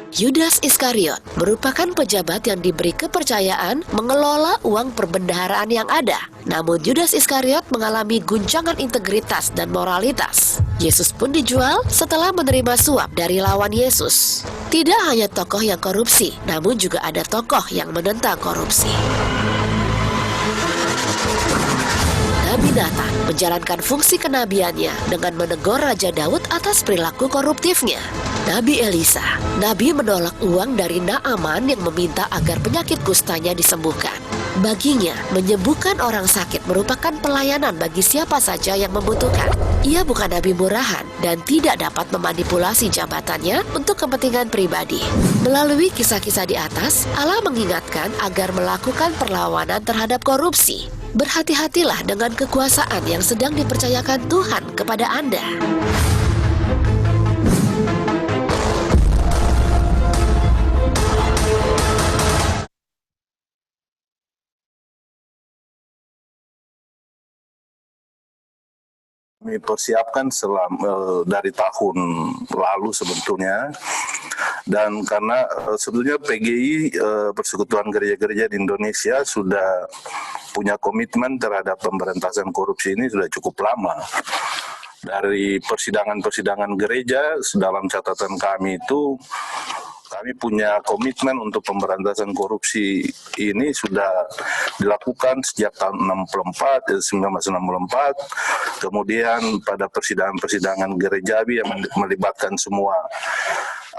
Yudas Iskariot merupakan pejabat yang diberi kepercayaan mengelola uang perbendaharaan yang ada. Namun Yudas Iskariot mengalami guncangan integritas dan moralitas. Yesus pun dijual setelah menerima suap dari lawan Yesus. Tidak hanya tokoh yang korupsi, namun juga ada tokoh yang menentang korupsi. Nabi Nathan menjalankan fungsi kenabiannya dengan menegur Raja Daud atas perilaku koruptifnya. Nabi Elisa, Nabi menolak uang dari Naaman yang meminta agar penyakit kustanya disembuhkan. Baginya, menyembuhkan orang sakit merupakan pelayanan bagi siapa saja yang membutuhkan. Ia bukan nabi murahan dan tidak dapat memanipulasi jabatannya untuk kepentingan pribadi. Melalui kisah-kisah di atas, Allah mengingatkan agar melakukan perlawanan terhadap korupsi. Berhati-hatilah dengan kekuasaan yang sedang dipercayakan Tuhan kepada Anda. Kami persiapkan dari tahun lalu sebetulnya, dan karena sebetulnya PGI Persekutuan Gereja-Gereja di Indonesia sudah punya komitmen terhadap pemberantasan korupsi ini sudah cukup lama. Dari persidangan-persidangan gereja, dalam catatan kami itu kami punya komitmen untuk pemberantasan korupsi ini sudah dilakukan sejak tahun 1964, kemudian pada persidangan-persidangan gerejawi yang melibatkan semua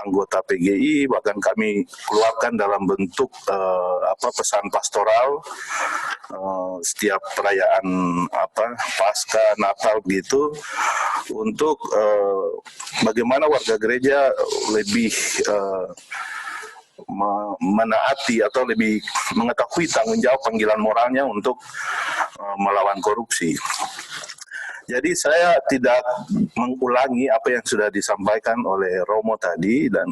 anggota PGI, bahkan kami keluarkan dalam bentuk pesan pastoral setiap perayaan Pasca, Natal gitu, untuk bagaimana warga gereja lebih menaati atau lebih mengetahui tanggung jawab panggilan moralnya untuk melawan korupsi. Jadi saya tidak mengulangi apa yang sudah disampaikan oleh Romo tadi dan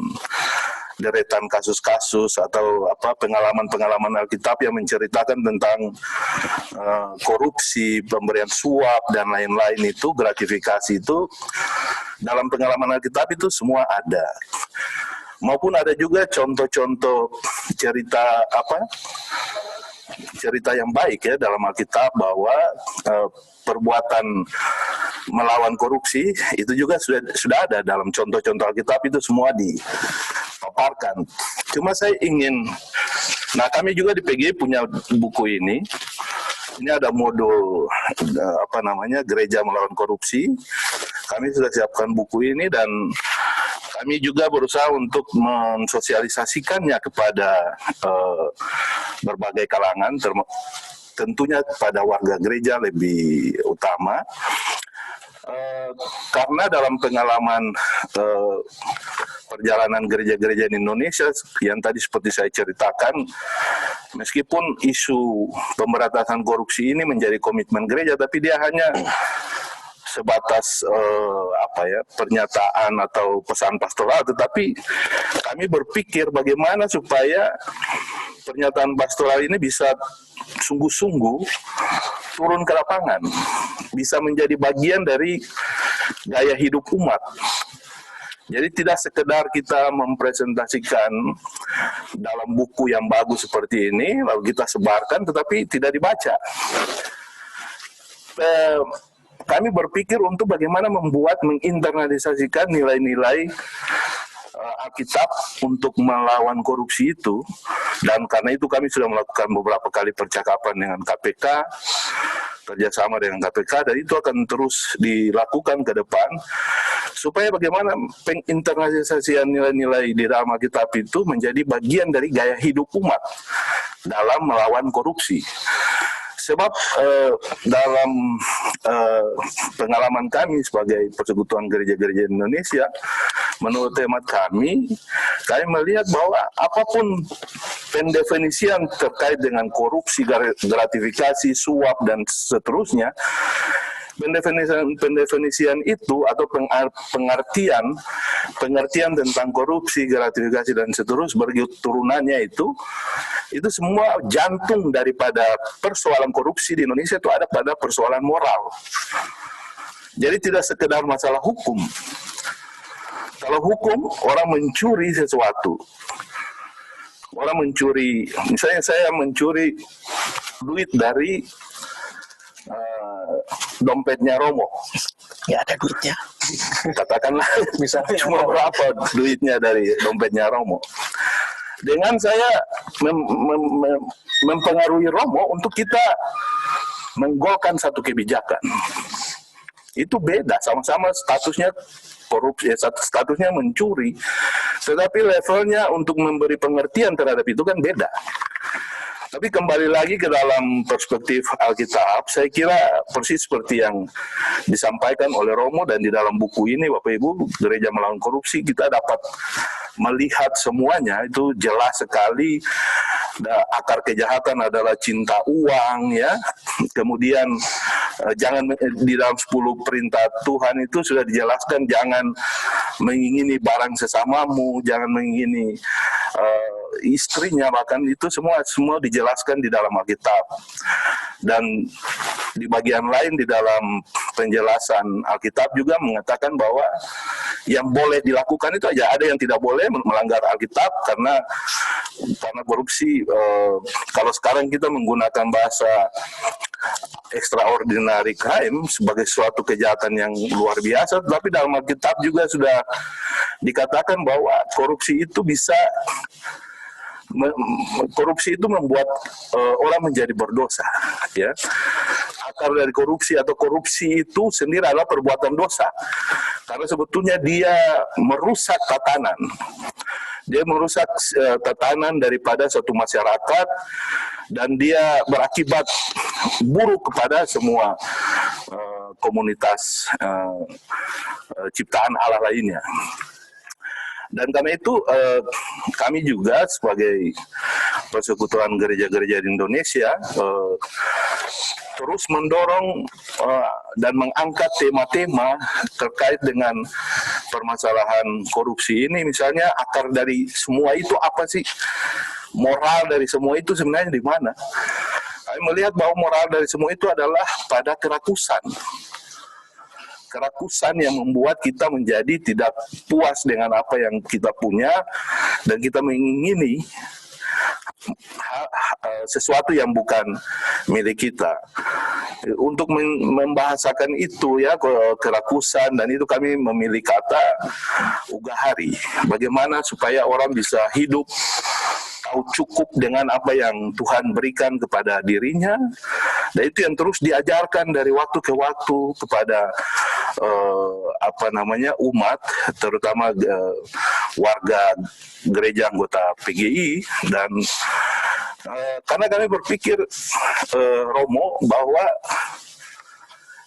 deretan kasus-kasus atau pengalaman-pengalaman Alkitab yang menceritakan tentang korupsi, pemberian suap dan lain-lain itu, gratifikasi itu dalam pengalaman Alkitab itu semua ada. Maupun ada juga contoh-contoh cerita yang baik ya dalam Alkitab bahwa perbuatan melawan korupsi itu juga sudah ada dalam contoh-contoh Alkitab, itu semua dipaparkan. Cuma saya ingin, kami juga di PGI punya buku ini. Ini ada modul gereja melawan korupsi. Kami sudah siapkan buku ini dan kami juga berusaha untuk mensosialisasikannya kepada berbagai kalangan, tentunya pada warga gereja lebih utama. Karena dalam pengalaman perjalanan gereja-gereja di Indonesia yang tadi seperti saya ceritakan, meskipun isu pemberantasan korupsi ini menjadi komitmen gereja, tapi dia hanya sebatas pernyataan atau pesan pastoral, tetapi kami berpikir bagaimana supaya pernyataan pastoral ini bisa sungguh-sungguh turun ke lapangan, bisa menjadi bagian dari gaya hidup umat. Jadi tidak sekedar kita mempresentasikan dalam buku yang bagus seperti ini, lalu kita sebarkan, tetapi tidak dibaca. Kami berpikir untuk bagaimana menginternalisasikan nilai-nilai Alkitab untuk melawan korupsi itu, dan karena itu kami sudah melakukan beberapa kali percakapan dengan KPK, kerjasama dengan KPK, dan itu akan terus dilakukan ke depan supaya bagaimana penginternalisasian nilai-nilai di dalam Alkitab itu menjadi bagian dari gaya hidup umat dalam melawan korupsi. Sebab dalam pengalaman kami sebagai Persekutuan Gereja-Gereja Indonesia, menurut hemat kami melihat bahwa apapun pendefinisian terkait dengan korupsi, gratifikasi, suap, dan seterusnya, pendefinisian itu atau pengertian tentang korupsi, gratifikasi, dan seterusnya turunannya itu semua jantung daripada persoalan korupsi di Indonesia itu ada pada persoalan moral. Jadi tidak sekedar masalah hukum. Kalau hukum, orang mencuri sesuatu. Orang mencuri, misalnya saya mencuri duit dari dompetnya Romo. Ya ada duitnya. Katakanlah misalnya cuma berapa duitnya dari dompetnya Romo. Dengan saya mempengaruhi Romo untuk kita menggolkan satu kebijakan. Itu beda, sama-sama statusnya korupsi, statusnya mencuri, tetapi levelnya untuk memberi pengertian terhadap itu kan beda. Tapi kembali lagi ke dalam perspektif Alkitab, saya kira persis seperti yang disampaikan oleh Romo, dan di dalam buku ini Bapak Ibu, Gereja Melawan Korupsi, kita dapat melihat semuanya. Itu jelas sekali. Akar kejahatan adalah cinta uang, ya. Kemudian jangan, di dalam 10 perintah Tuhan itu sudah dijelaskan, jangan mengingini barang sesamamu, jangan mengingini istrinya, bahkan itu semua dijelaskan di dalam Alkitab. Dan di bagian lain di dalam penjelasan Alkitab juga mengatakan bahwa yang boleh dilakukan itu aja, ada yang tidak boleh melanggar Alkitab karena korupsi. Kalau sekarang kita menggunakan bahasa extraordinary crime sebagai suatu kejahatan yang luar biasa, tapi dalam Alkitab juga sudah dikatakan bahwa korupsi itu membuat orang menjadi berdosa, ya. Akar dari korupsi atau korupsi itu sendiri adalah perbuatan dosa, karena sebetulnya dia merusak tatanan. Dia merusak tatanan daripada suatu masyarakat, dan dia berakibat buruk kepada semua komunitas ciptaan Allah lainnya. Dan karena itu kami juga sebagai Persekutuan Gereja-Gereja di Indonesia terus mendorong dan mengangkat tema-tema terkait dengan permasalahan korupsi ini. Misalnya akar dari semua itu apa sih? Moral dari semua itu sebenarnya di mana? Kami melihat bahwa moral dari semua itu adalah pada kerakusan. Kerakusan yang membuat kita menjadi tidak puas dengan apa yang kita punya, dan kita mengingini sesuatu yang bukan milik kita. Untuk membahasakan itu, ya, kerakusan, dan itu kami memilih kata ugahari. Bagaimana supaya orang bisa hidup tahu cukup dengan apa yang Tuhan berikan kepada dirinya, dan itu yang terus diajarkan dari waktu ke waktu kepada umat, terutama warga gereja anggota PGI. Dan karena kami berpikir, Romo, bahwa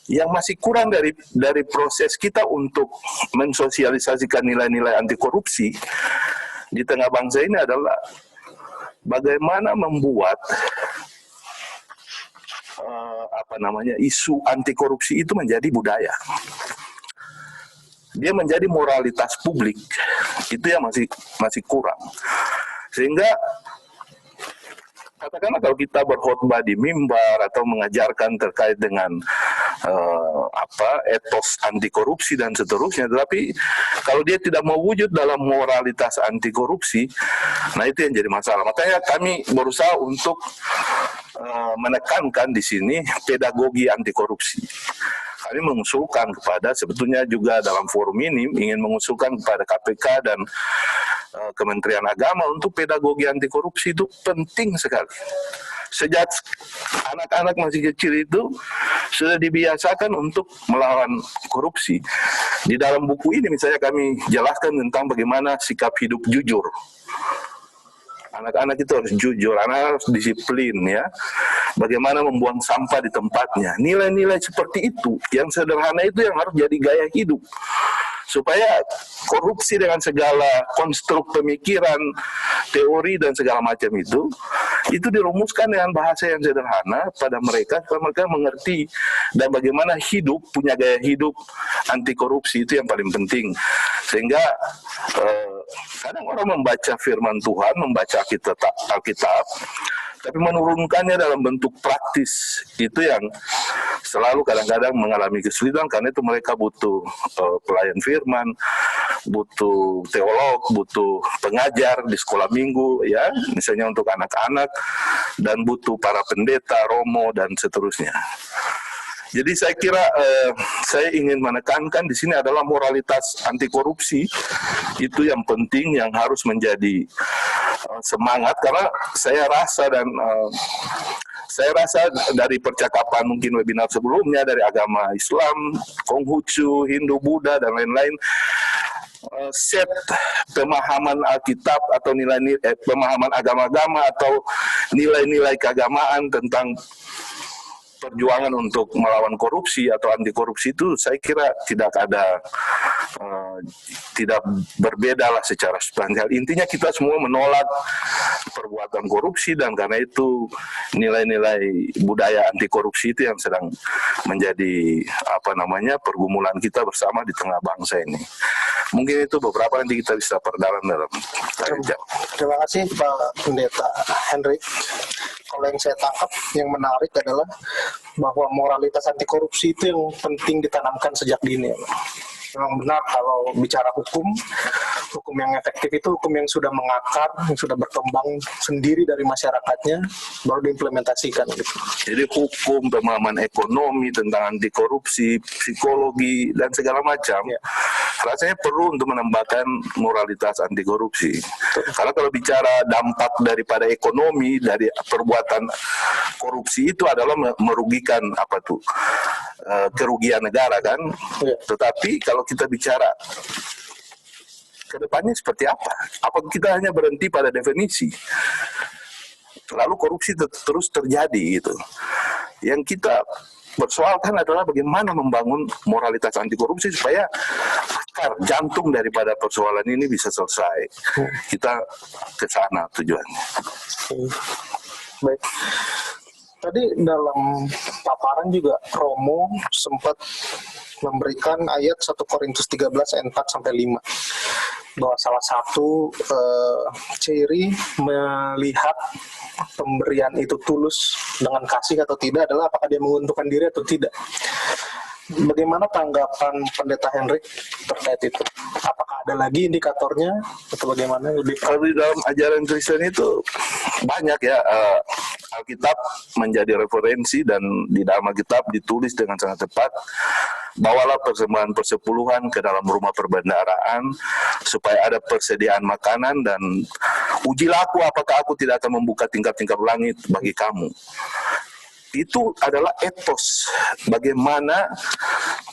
yang masih kurang dari proses kita untuk mensosialisasikan nilai-nilai anti korupsi di tengah bangsa ini adalah bagaimana membuat isu anti korupsi itu menjadi budaya. Dia menjadi moralitas publik. Itu yang masih kurang. Sehingga katakanlah kalau kita berkhotbah di mimbar atau mengajarkan terkait dengan etos anti korupsi dan seterusnya, tetapi kalau dia tidak mewujud dalam moralitas anti korupsi, nah itu yang jadi masalah. Makanya kami berusaha untuk menekankan di sini pedagogi anti korupsi. Kami mengusulkan kepada, sebetulnya juga dalam forum ini ingin mengusulkan kepada KPK dan Kementerian Agama untuk pedagogi anti korupsi itu penting sekali. Sejak anak-anak masih kecil itu sudah dibiasakan untuk melawan korupsi. Di dalam buku ini misalnya kami jelaskan tentang bagaimana sikap hidup jujur. Anak-anak itu harus jujur, anak harus disiplin, ya. Bagaimana membuang sampah di tempatnya. Nilai-nilai seperti itu, yang sederhana itu yang harus jadi gaya hidup. Supaya korupsi dengan segala konstruk pemikiran, teori, dan segala macam itu dirumuskan dengan bahasa yang sederhana pada mereka, supaya mereka mengerti dan bagaimana hidup, punya gaya hidup anti korupsi, itu yang paling penting. Sehingga kadang orang membaca firman Tuhan, membaca Alkitab, tapi menurunkannya dalam bentuk praktis, itu yang selalu kadang-kadang mengalami kesulitan. Karena itu mereka butuh pelayan firman, butuh teolog, butuh pengajar di sekolah minggu, ya, misalnya untuk anak-anak, dan butuh para pendeta, romo, dan seterusnya. Jadi saya kira saya ingin menekankan di sini adalah moralitas anti korupsi, itu yang penting, yang harus menjadi semangat, karena saya rasa dari percakapan mungkin webinar sebelumnya dari agama Islam, Konghucu, Hindu, Buddha dan lain-lain, set pemahaman Alkitab atau nilai-nilai pemahaman agama-agama atau nilai-nilai keagamaan tentang perjuangan untuk melawan korupsi atau anti korupsi itu saya kira tidak berbeda lah secara substansial. Intinya kita semua menolak perbuatan korupsi, dan karena itu nilai-nilai budaya anti korupsi itu yang sedang menjadi pergumulan kita bersama di tengah bangsa ini. Mungkin itu beberapa, nanti kita bisa perdalam dalam jam. Terima kasih Pak Pendeta Henry. Kalau yang saya tangkap yang menarik adalah bahwa moralitas anti korupsi itu yang penting ditanamkan sejak dini. Memang benar kalau bicara hukum yang efektif itu hukum yang sudah mengakar, yang sudah berkembang sendiri dari masyarakatnya, baru diimplementasikan gitu. Jadi hukum, pemahaman ekonomi tentang anti korupsi, psikologi dan segala macam, rasanya perlu untuk menambahkan moralitas anti korupsi. Karena kalau bicara dampak daripada ekonomi dari perbuatan korupsi itu adalah merugikan kerugian negara kan. Tetapi kalau kita bicara ke depannya seperti apa? Apa kita hanya berhenti pada definisi? Lalu korupsi terus terjadi gitu. Yang kita persoalkan adalah bagaimana membangun moralitas anti korupsi supaya akar jantung daripada persoalan ini bisa selesai. Kita ke sana tujuannya. Baik. Tadi dalam paparan juga Romo sempat memberikan ayat 1 Korintus 13 ayat 4-5 bahwa salah satu ciri melihat pemberian itu tulus dengan kasih atau tidak adalah apakah dia menguntungkan diri atau tidak. Bagaimana tanggapan Pendeta Henry terkait itu? Apakah ada lagi indikatornya atau bagaimana? Kalau di dalam ajaran Kristen itu banyak ya, Alkitab menjadi referensi, dan di dalam Alkitab ditulis dengan sangat tepat, bawalah persembahan persepuluhan ke dalam rumah perbendaharaan supaya ada persediaan makanan, dan ujilah aku apakah aku tidak akan membuka tingkap-tingkap langit bagi kamu. Itu adalah etos bagaimana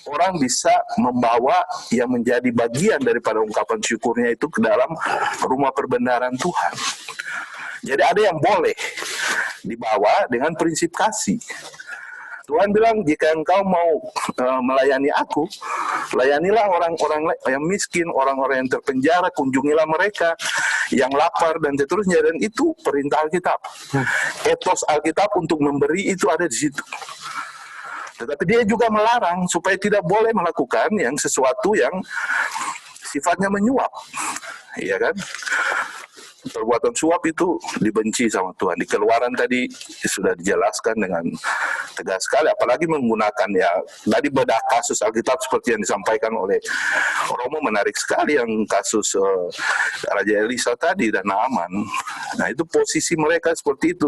orang bisa membawa yang menjadi bagian daripada ungkapan syukurnya itu ke dalam rumah perbendaharaan Tuhan. Jadi ada yang boleh dibawa dengan prinsip kasih. Tuhan bilang, jika engkau mau melayani aku, layanilah orang-orang yang miskin, orang-orang yang terpenjara, kunjungilah mereka, yang lapar, dan seterusnya. Dan itu perintah Alkitab. Etos Alkitab untuk memberi itu ada di situ. Tetapi dia juga melarang supaya tidak boleh melakukan yang sesuatu yang sifatnya menyuap. Iya kan? Perbuatan suap itu dibenci sama Tuhan. Di Keluaran tadi sudah dijelaskan dengan tegas sekali, apalagi menggunakan tadi bedah kasus Alkitab seperti yang disampaikan oleh Romo, menarik sekali yang kasus Raja Elisa tadi dan Naaman. Nah, itu posisi mereka seperti itu.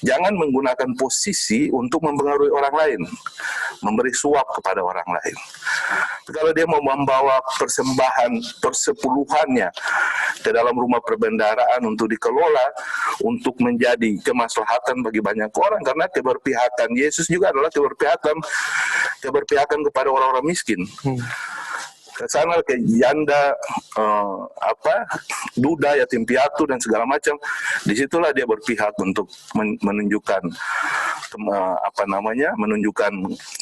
Jangan menggunakan posisi untuk mempengaruhi orang lain, memberi suap kepada orang lain. Kalau dia mau membawa persembahan persepuluhannya ke dalam rumah perbendaharaan untuk dikelola, untuk menjadi kemaslahatan bagi banyak orang, karena keberpihakan Yesus juga adalah keberpihakan kepada orang-orang miskin. Ke sana, ke janda, duda, yatim piatu dan segala macam. Disitulah dia berpihak untuk menunjukkan menunjukkan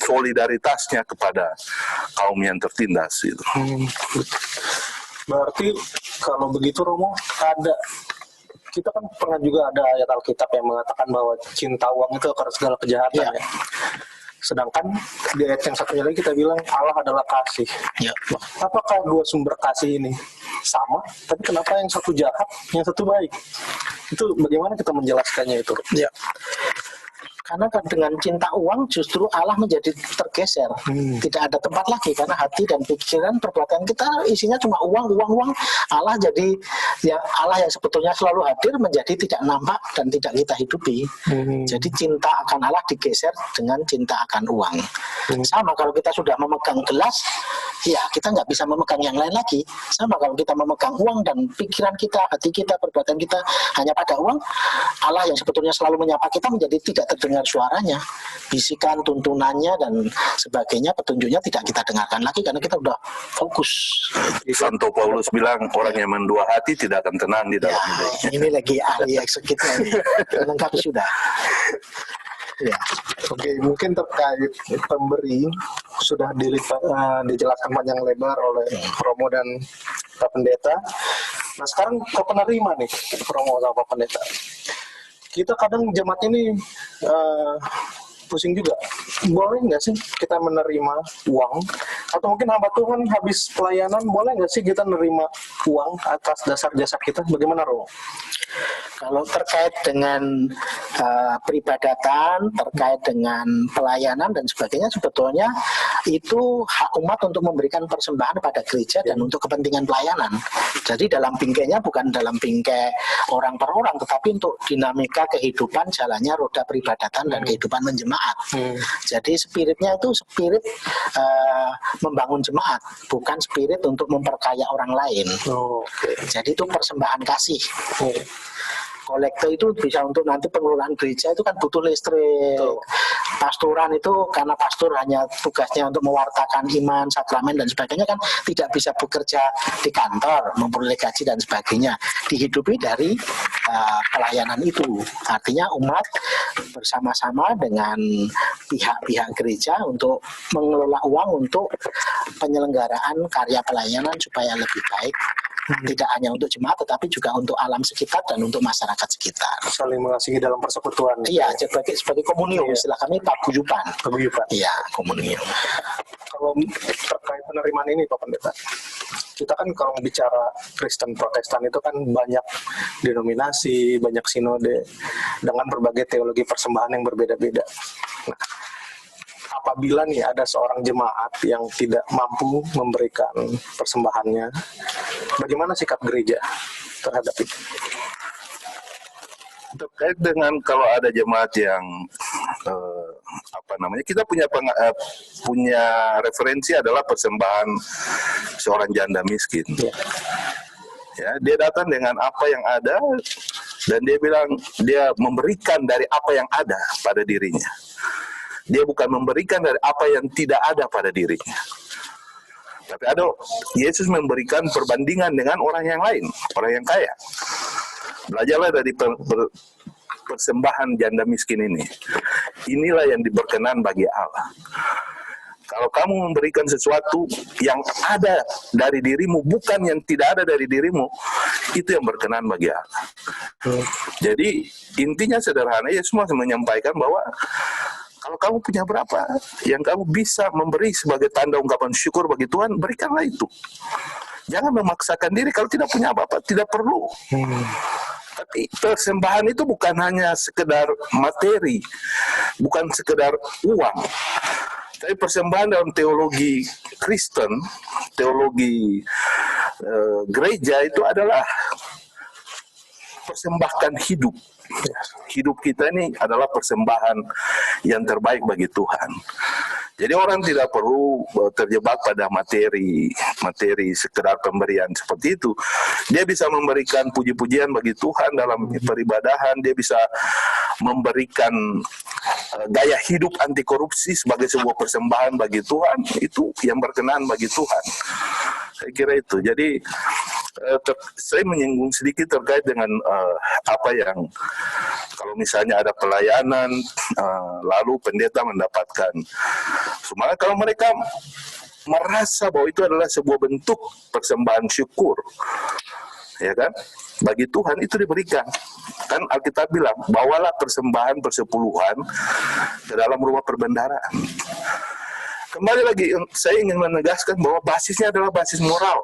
solidaritasnya kepada kaum yang tertindas gitu. Berarti kalau begitu Romo, kita kan pernah juga ada ayat Alkitab yang mengatakan bahwa cinta uang itu akar segala kejahatan ya. Sedangkan di ayat yang satunya lagi kita bilang Allah adalah kasih. Apakah dua sumber kasih ini sama? Tapi kenapa yang satu jahat, yang satu baik? Itu bagaimana kita menjelaskannya itu? Karena kan dengan cinta uang justru Allah menjadi tergeser. Tidak ada tempat lagi karena hati dan pikiran perbuatan kita isinya cuma uang. Allah jadi ya Allah yang sebetulnya selalu hadir menjadi tidak nampak dan tidak kita hidupi. Jadi cinta akan Allah digeser dengan cinta akan uang. Sama kalau kita sudah memegang gelas, ya kita nggak bisa memegang yang lain lagi. Sama kalau kita memegang uang dan pikiran kita, hati kita, perbuatan kita hanya pada uang, Allah yang sebetulnya selalu menyapa kita menjadi tidak terdengar suaranya, bisikan, tuntunannya dan sebagainya, petunjuknya tidak kita dengarkan lagi karena kita udah fokus. Santo Paulus bilang orang yang mendua hati tidak akan tenang di dalam hidupnya. Ini lagi ahli eksekutif ini, lengkap sudah. Ya. Oke, mungkin terkait pemberi sudah dijelaskan panjang lebar oleh Romo dan Pak Pendeta. Nah sekarang ke penerima nih, Romo sama Pak Pendeta. Kita kadang jemaat ini pusing juga. Boleh nggak sih kita menerima uang? Atau mungkin hamba Tuhan habis pelayanan, boleh nggak sih kita menerima uang atas dasar jasa kita? Bagaimana, Romo? Kalau terkait dengan peribadatan, terkait dengan pelayanan dan sebagainya, sebetulnya itu hak umat untuk memberikan persembahan pada gereja dan untuk kepentingan pelayanan. Jadi dalam bingkainya bukan dalam bingkai orang per orang, tetapi untuk dinamika kehidupan jalannya roda peribadatan dan kehidupan menjemaat. Jadi spiritnya itu spirit membangun jemaat, bukan spirit untuk memperkaya orang lain. Jadi itu persembahan kasih. Kolektor itu bisa untuk nanti pengelolaan gereja itu kan butuh listrik. Pastoran itu karena pastor hanya tugasnya untuk mewartakan iman, sakramen dan sebagainya kan tidak bisa bekerja di kantor, memperoleh gaji dan sebagainya. Dihidupi dari pelayanan itu. Artinya umat bersama-sama dengan pihak-pihak gereja untuk mengelola uang untuk penyelenggaraan karya pelayanan supaya lebih baik. Tidak hanya untuk jemaat tetapi juga untuk alam sekitar dan untuk masyarakat sekitar. Saling mengasihi dalam persekutuan. Iya, sebagai komunium, istilah kami paguyuban. Iya, komunium. Kalau terkait penerimaan ini Pak Pendeta, kita kan kalau bicara Kristen Protestan itu kan banyak denominasi, banyak sinode dengan berbagai teologi persembahan yang berbeda-beda. Nah, apabila nih ada seorang jemaat yang tidak mampu memberikan persembahannya, bagaimana sikap gereja terhadap itu? Terkait dengan kalau ada jemaat yang kita punya referensi adalah persembahan seorang janda miskin. Ya, dia datang dengan apa yang ada dan dia bilang dia memberikan dari apa yang ada pada dirinya. Dia bukan memberikan dari apa yang tidak ada pada dirinya. Tapi Yesus memberikan perbandingan dengan orang yang lain, orang yang kaya. Belajarlah dari persembahan janda miskin ini. Inilah yang diberkenan bagi Allah. Kalau kamu memberikan sesuatu yang ada dari dirimu, bukan yang tidak ada dari dirimu, itu yang berkenan bagi Allah. Jadi intinya sederhana, Yesus menyampaikan bahwa kalau kamu punya berapa yang kamu bisa memberi sebagai tanda ungkapan syukur bagi Tuhan, berikanlah itu. Jangan memaksakan diri kalau tidak punya apa-apa, tidak perlu. Tapi persembahan itu bukan hanya sekedar materi, bukan sekedar uang. Tapi persembahan dalam teologi Kristen, teologi gereja itu adalah persembahkan hidup. Hidup kita ini adalah persembahan yang terbaik bagi Tuhan. Jadi orang tidak perlu terjebak pada materi sekedar pemberian seperti itu. Dia bisa memberikan puji-pujian bagi Tuhan dalam peribadahan. Dia bisa memberikan gaya hidup anti korupsi sebagai sebuah persembahan bagi Tuhan. Itu yang berkenan bagi Tuhan. Saya kira itu. Jadi saya menyinggung sedikit terkait dengan apa yang kalau misalnya ada pelayanan lalu pendeta mendapatkan semangat, kalau mereka merasa bahwa itu adalah sebuah bentuk persembahan syukur, ya kan, bagi Tuhan, itu diberikan. Kan Alkitab bilang, bawalah persembahan persepuluhan ke dalam rumah perbendaharaan. Kembali lagi, saya ingin menegaskan bahwa basisnya adalah basis moral.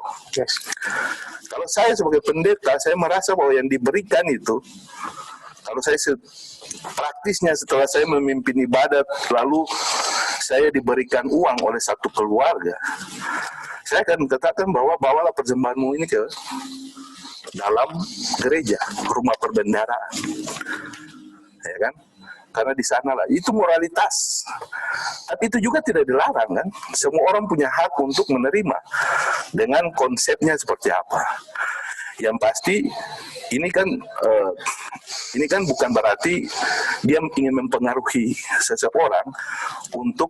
Kalau saya sebagai pendeta, saya merasa bahwa yang diberikan itu, Kalau saya praktisnya setelah saya memimpin ibadat, lalu saya diberikan uang oleh satu keluarga, saya akan katakan bahwa bawalah persembahanmu ini ke dalam gereja, rumah perbendaharaan, ya kan? Karena di sanalah itu moralitas. Tapi itu juga tidak dilarang kan? Semua orang punya hak untuk menerima dengan konsepnya seperti apa. Yang pasti ini kan bukan berarti dia ingin mempengaruhi seseorang untuk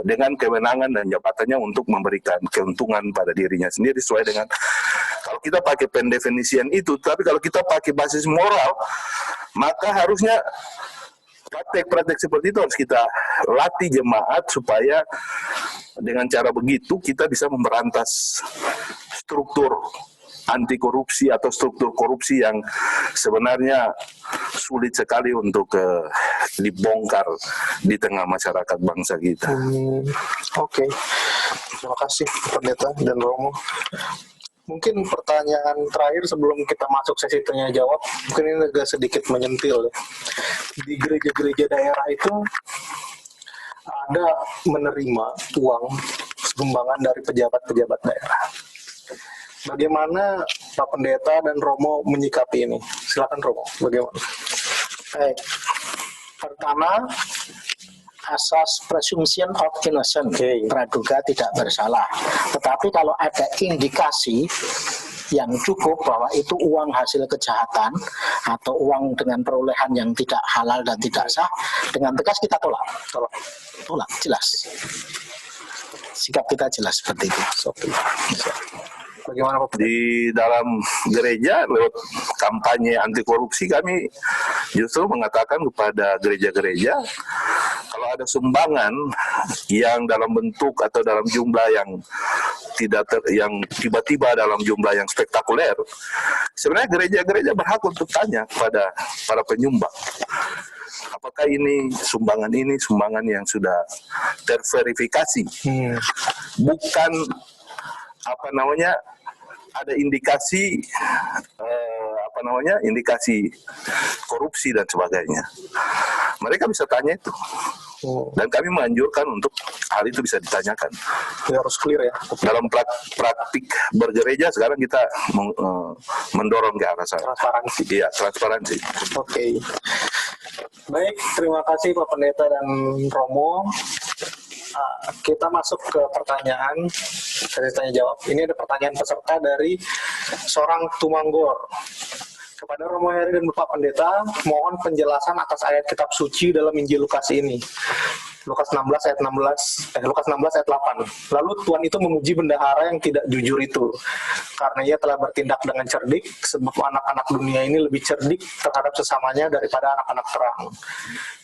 dengan kewenangan dan jabatannya untuk memberikan keuntungan pada dirinya sendiri sesuai dengan kalau kita pakai pendefinisian itu. Tapi kalau kita pakai basis moral, maka harusnya praktek-praktek seperti itu harus kita latih jemaat supaya dengan cara begitu kita bisa memberantas struktur anti korupsi atau struktur korupsi yang sebenarnya sulit sekali untuk dibongkar di tengah masyarakat bangsa kita. Oke. Terima kasih Pendeta dan Romo. Mungkin pertanyaan terakhir sebelum kita masuk sesi tanya jawab, mungkin ini agak sedikit menyentil. Di gereja-gereja daerah itu ada menerima uang sumbangan dari pejabat-pejabat daerah. Bagaimana Pak Pendeta dan Romo menyikapi ini? Silakan Romo, bagaimana? Baik. Pertama, asas presumption of innocence, praduga tidak bersalah. Tetapi kalau ada indikasi yang cukup bahwa itu uang hasil kejahatan atau uang dengan perolehan yang tidak halal dan tidak sah, dengan tegas kita tolak, jelas. Sikap kita jelas seperti itu. Bagaimana Pak? Di dalam gereja lewat kampanye anti korupsi kami justru mengatakan kepada gereja-gereja kalau ada sumbangan yang dalam bentuk atau dalam jumlah yang yang tiba-tiba dalam jumlah yang spektakuler, sebenarnya gereja-gereja berhak untuk tanya kepada para penyumbang. Apakah ini sumbangan yang sudah terverifikasi, bukan ada indikasi indikasi korupsi dan sebagainya. Mereka bisa tanya itu. Dan kami menganjurkan untuk hal itu bisa ditanyakan. Ya, harus clear ya. Dalam praktik bergereja sekarang kita mendorong ke arah sana. Transparansi. Iya, transparansi. Oke. Baik, terima kasih Pak Pendeta dan Romo. Kita masuk ke pertanyaan sesi tanya jawab. Ini ada pertanyaan peserta dari seorang Tumanggor. Kepada Romo Heri dan Bapak Pendeta, mohon penjelasan atas ayat kitab suci dalam Injil Lukas ini. Lukas 16 ayat 8. Lalu Tuhan itu memuji bendahara yang tidak jujur itu, karena ia telah bertindak dengan cerdik, sebab anak-anak dunia ini lebih cerdik terhadap sesamanya daripada anak-anak terang.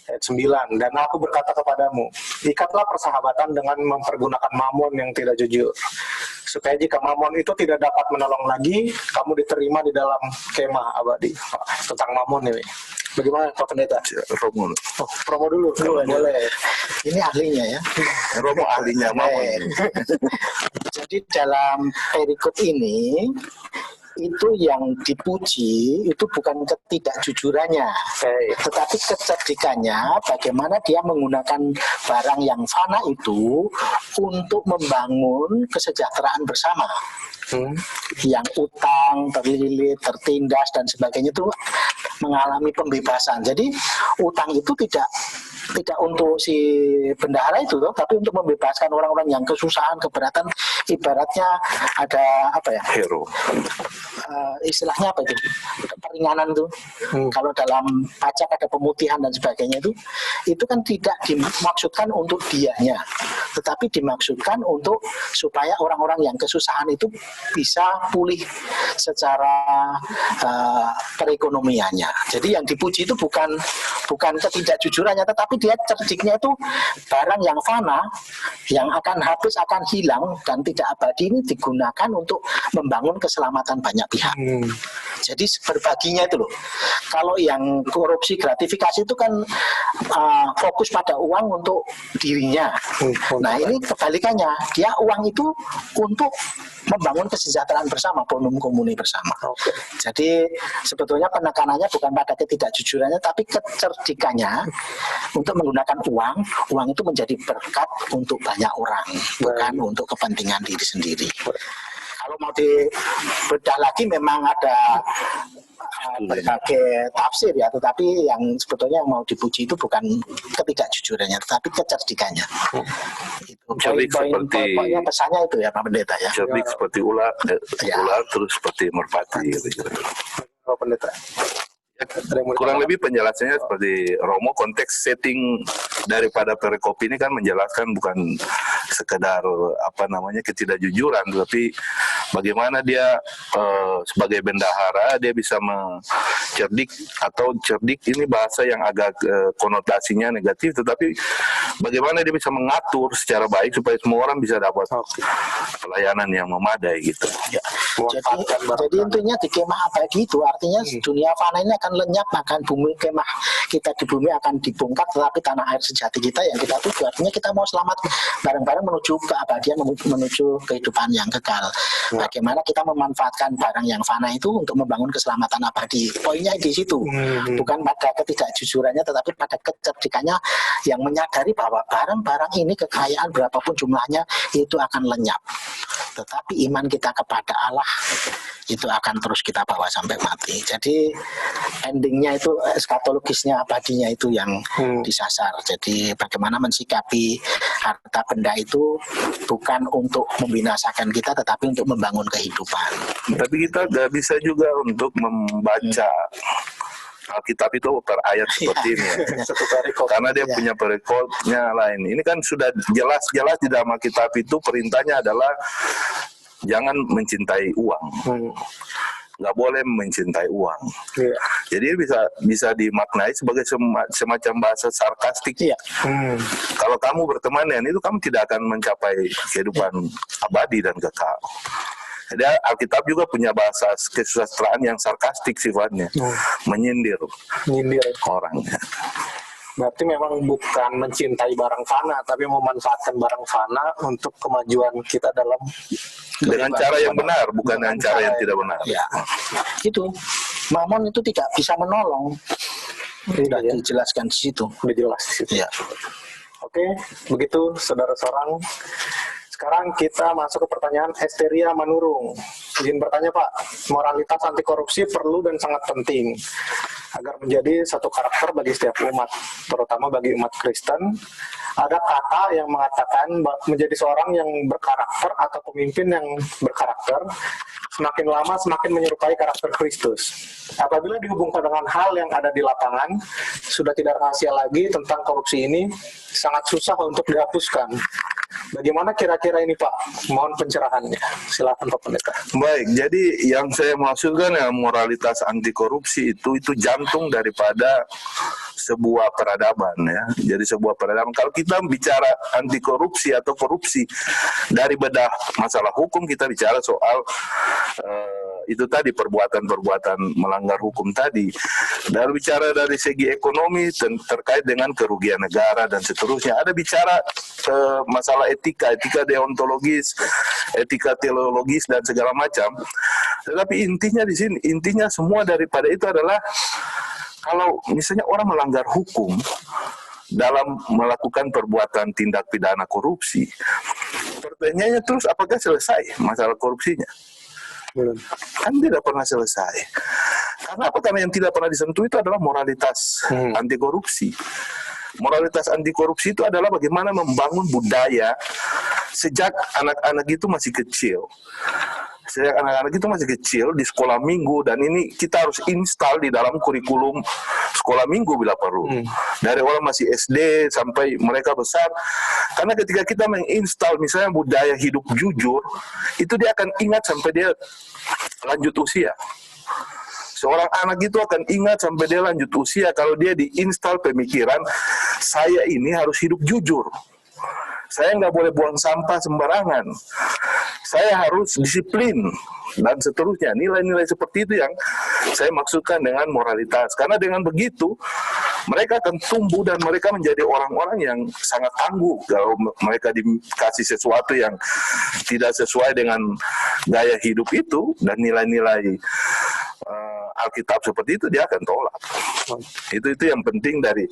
Ayat 9, dan aku berkata kepadamu, ikatlah persahabatan dengan mempergunakan mamon yang tidak jujur, supaya jika mamon itu tidak dapat menolong lagi, kamu diterima di dalam kemah abadi. Tentang mamon ini. Bagaimana Pak Pendeta? Romo. Oh, Romo dulu. Boleh. Ini ahlinya ya. Romo ahlinya mamon. Jadi dalam perikop ini, itu yang dipuji itu bukan ketidakjujurannya, tetapi kecerdikannya, bagaimana dia menggunakan barang yang fana itu untuk membangun kesejahteraan bersama. Yang utang, terlilit, tertindas dan sebagainya itu mengalami pembebasan. Jadi utang itu tidak untuk si bendahara itu, tapi untuk membebaskan orang-orang yang kesusahan, keberatan. Ibaratnya ada hero. Istilahnya apa itu? Peringanan tuh. Kalau dalam pajak ada pemutihan dan sebagainya itu kan tidak dimaksudkan untuk dianya, tetapi dimaksudkan untuk supaya orang-orang yang kesusahan itu bisa pulih secara perekonomiannya. Jadi yang dipuji itu bukan ketidakjujurannya, tetapi dia cerdiknya itu barang yang fana, yang akan habis, akan hilang dan tidak abadi ini digunakan untuk membangun keselamatan banyak pihak. Jadi berbaginya itu loh. Kalau yang korupsi gratifikasi itu kan fokus pada uang untuk dirinya. Nah ini kebalikannya, dia uang itu untuk membangun kesejahteraan bersama, bonum komune bersama. Jadi sebetulnya penekanannya bukan pada ketidakjujurannya, tapi kecerdikannya untuk menggunakan uang itu menjadi berkat untuk banyak orang, bukan untuk kepentingan diri sendiri. Kalau mau dibedah lagi memang ada berbagai tafsir ya, tetapi yang sebetulnya yang mau dipuji itu bukan ketidakjujurannya, tetapi kecerdikannya. Itu poin-poinnya pesannya itu ya Pak Pendeta ya. Cerdik seperti ular, terus seperti merpati. Gitu. Pak Pendeta. Kurang lebih penjelasannya seperti Romo, konteks setting daripada perikop ini kan menjelaskan bukan sekedar ketidakjujuran, tapi bagaimana dia sebagai bendahara dia bisa cerdik ini bahasa yang agak konotasinya negatif, tetapi bagaimana dia bisa mengatur secara baik supaya semua orang bisa dapat pelayanan yang memadai gitu. Ya. Jadi intinya di kemah abadi itu artinya dunia fana ini akan lenyap, makan bumi, kemah kita di bumi akan dibongkar, tetapi tanah air sejati kita yang kita tuju, artinya kita mau selamat bareng-bareng menuju keabadian, menuju kehidupan yang kekal. Bagaimana kita memanfaatkan barang yang fana itu untuk membangun keselamatan abadi. Poinnya di situ, bukan pada ketidakjujurannya, tetapi pada kecerdikannya yang menyadari bahwa barang-barang ini kekayaan berapapun jumlahnya itu akan lenyap. Tetapi iman kita kepada Allah itu akan terus kita bawa sampai mati. Jadi endingnya itu eskatologisnya abadinya itu yang disasar. Jadi bagaimana mensikapi harta benda itu bukan untuk membinasakan kita, tetapi untuk membangun kehidupan. Tapi kita nggak bisa juga untuk membaca Alkitab itu per ayat seperti ini ya. Karena dia punya perikopnya lain. Ini kan sudah jelas-jelas di dalam Alkitab itu perintahnya adalah jangan mencintai uang. Nggak boleh mencintai uang. Jadi bisa dimaknai sebagai semacam bahasa sarkastik. Kalau kamu berteman dengan itu, kamu tidak akan mencapai kehidupan abadi dan kekal. Jadi Alkitab juga punya bahasa kesusastraan yang sarkastik sifatnya, menyindir orang. Berarti memang bukan mencintai barang fana, tapi memanfaatkan barang fana untuk kemajuan kita dalam dengan cara yang benar, bukan dengan cara yang tidak benar. Ya, itu Mamon itu tidak bisa menolong. Sudah dijelaskan di situ. Sudah jelas di situ. Ya. Oke, begitu saudara seorang. Sekarang kita masuk ke pertanyaan Esteria Manurung. Izin bertanya Pak, moralitas anti korupsi perlu dan sangat penting agar menjadi satu karakter bagi setiap umat, terutama bagi umat Kristen. Ada kata yang mengatakan menjadi seorang yang berkarakter atau pemimpin yang berkarakter semakin lama semakin menyerupai karakter Kristus. Apabila dihubungkan dengan hal yang ada di lapangan, sudah tidak rahasia lagi tentang korupsi ini, sangat susah untuk dihapuskan. Bagaimana kira-kira ini Pak? Mohon pencerahannya. Silakan Pak Pendeta. Baik, jadi yang saya maksudkan ya moralitas anti korupsi itu jantung daripada sebuah peradaban ya. Jadi sebuah peradaban. Kalau kita bicara anti korupsi atau korupsi dari bedah masalah hukum, kita bicara soal itu tadi perbuatan-perbuatan melanggar hukum tadi. Dan bicara dari segi ekonomi terkait dengan kerugian negara dan seterusnya. Ada bicara masalah etika deontologis, etika teologis dan segala macam. Tetapi intinya di sini, intinya semua daripada itu adalah kalau misalnya orang melanggar hukum dalam melakukan perbuatan tindak pidana korupsi, pertanyaannya terus apakah selesai masalah korupsinya? Kan tidak pernah selesai. Karena apa? Karena yang tidak pernah disentuh itu adalah moralitas anti korupsi. Moralitas anti korupsi itu adalah bagaimana membangun budaya sejak anak-anak itu masih kecil. Sejak anak-anak itu masih kecil di sekolah minggu, dan ini kita harus install di dalam kurikulum sekolah minggu bila perlu. Dari orang masih SD sampai mereka besar. Karena ketika kita menginstal misalnya budaya hidup jujur, itu dia akan ingat sampai dia lanjut usia. Seorang anak itu akan ingat sampai dia lanjut usia kalau dia diinstal pemikiran, saya ini harus hidup jujur. Saya nggak boleh buang sampah sembarangan. Saya harus disiplin dan seterusnya. Nilai-nilai seperti itu yang saya maksudkan dengan moralitas. Karena dengan begitu mereka akan tumbuh dan mereka menjadi orang-orang yang sangat tangguh. Kalau mereka dikasih sesuatu yang tidak sesuai dengan gaya hidup itu dan nilai-nilai Alkitab seperti itu, dia akan tolak. Itu yang penting dari.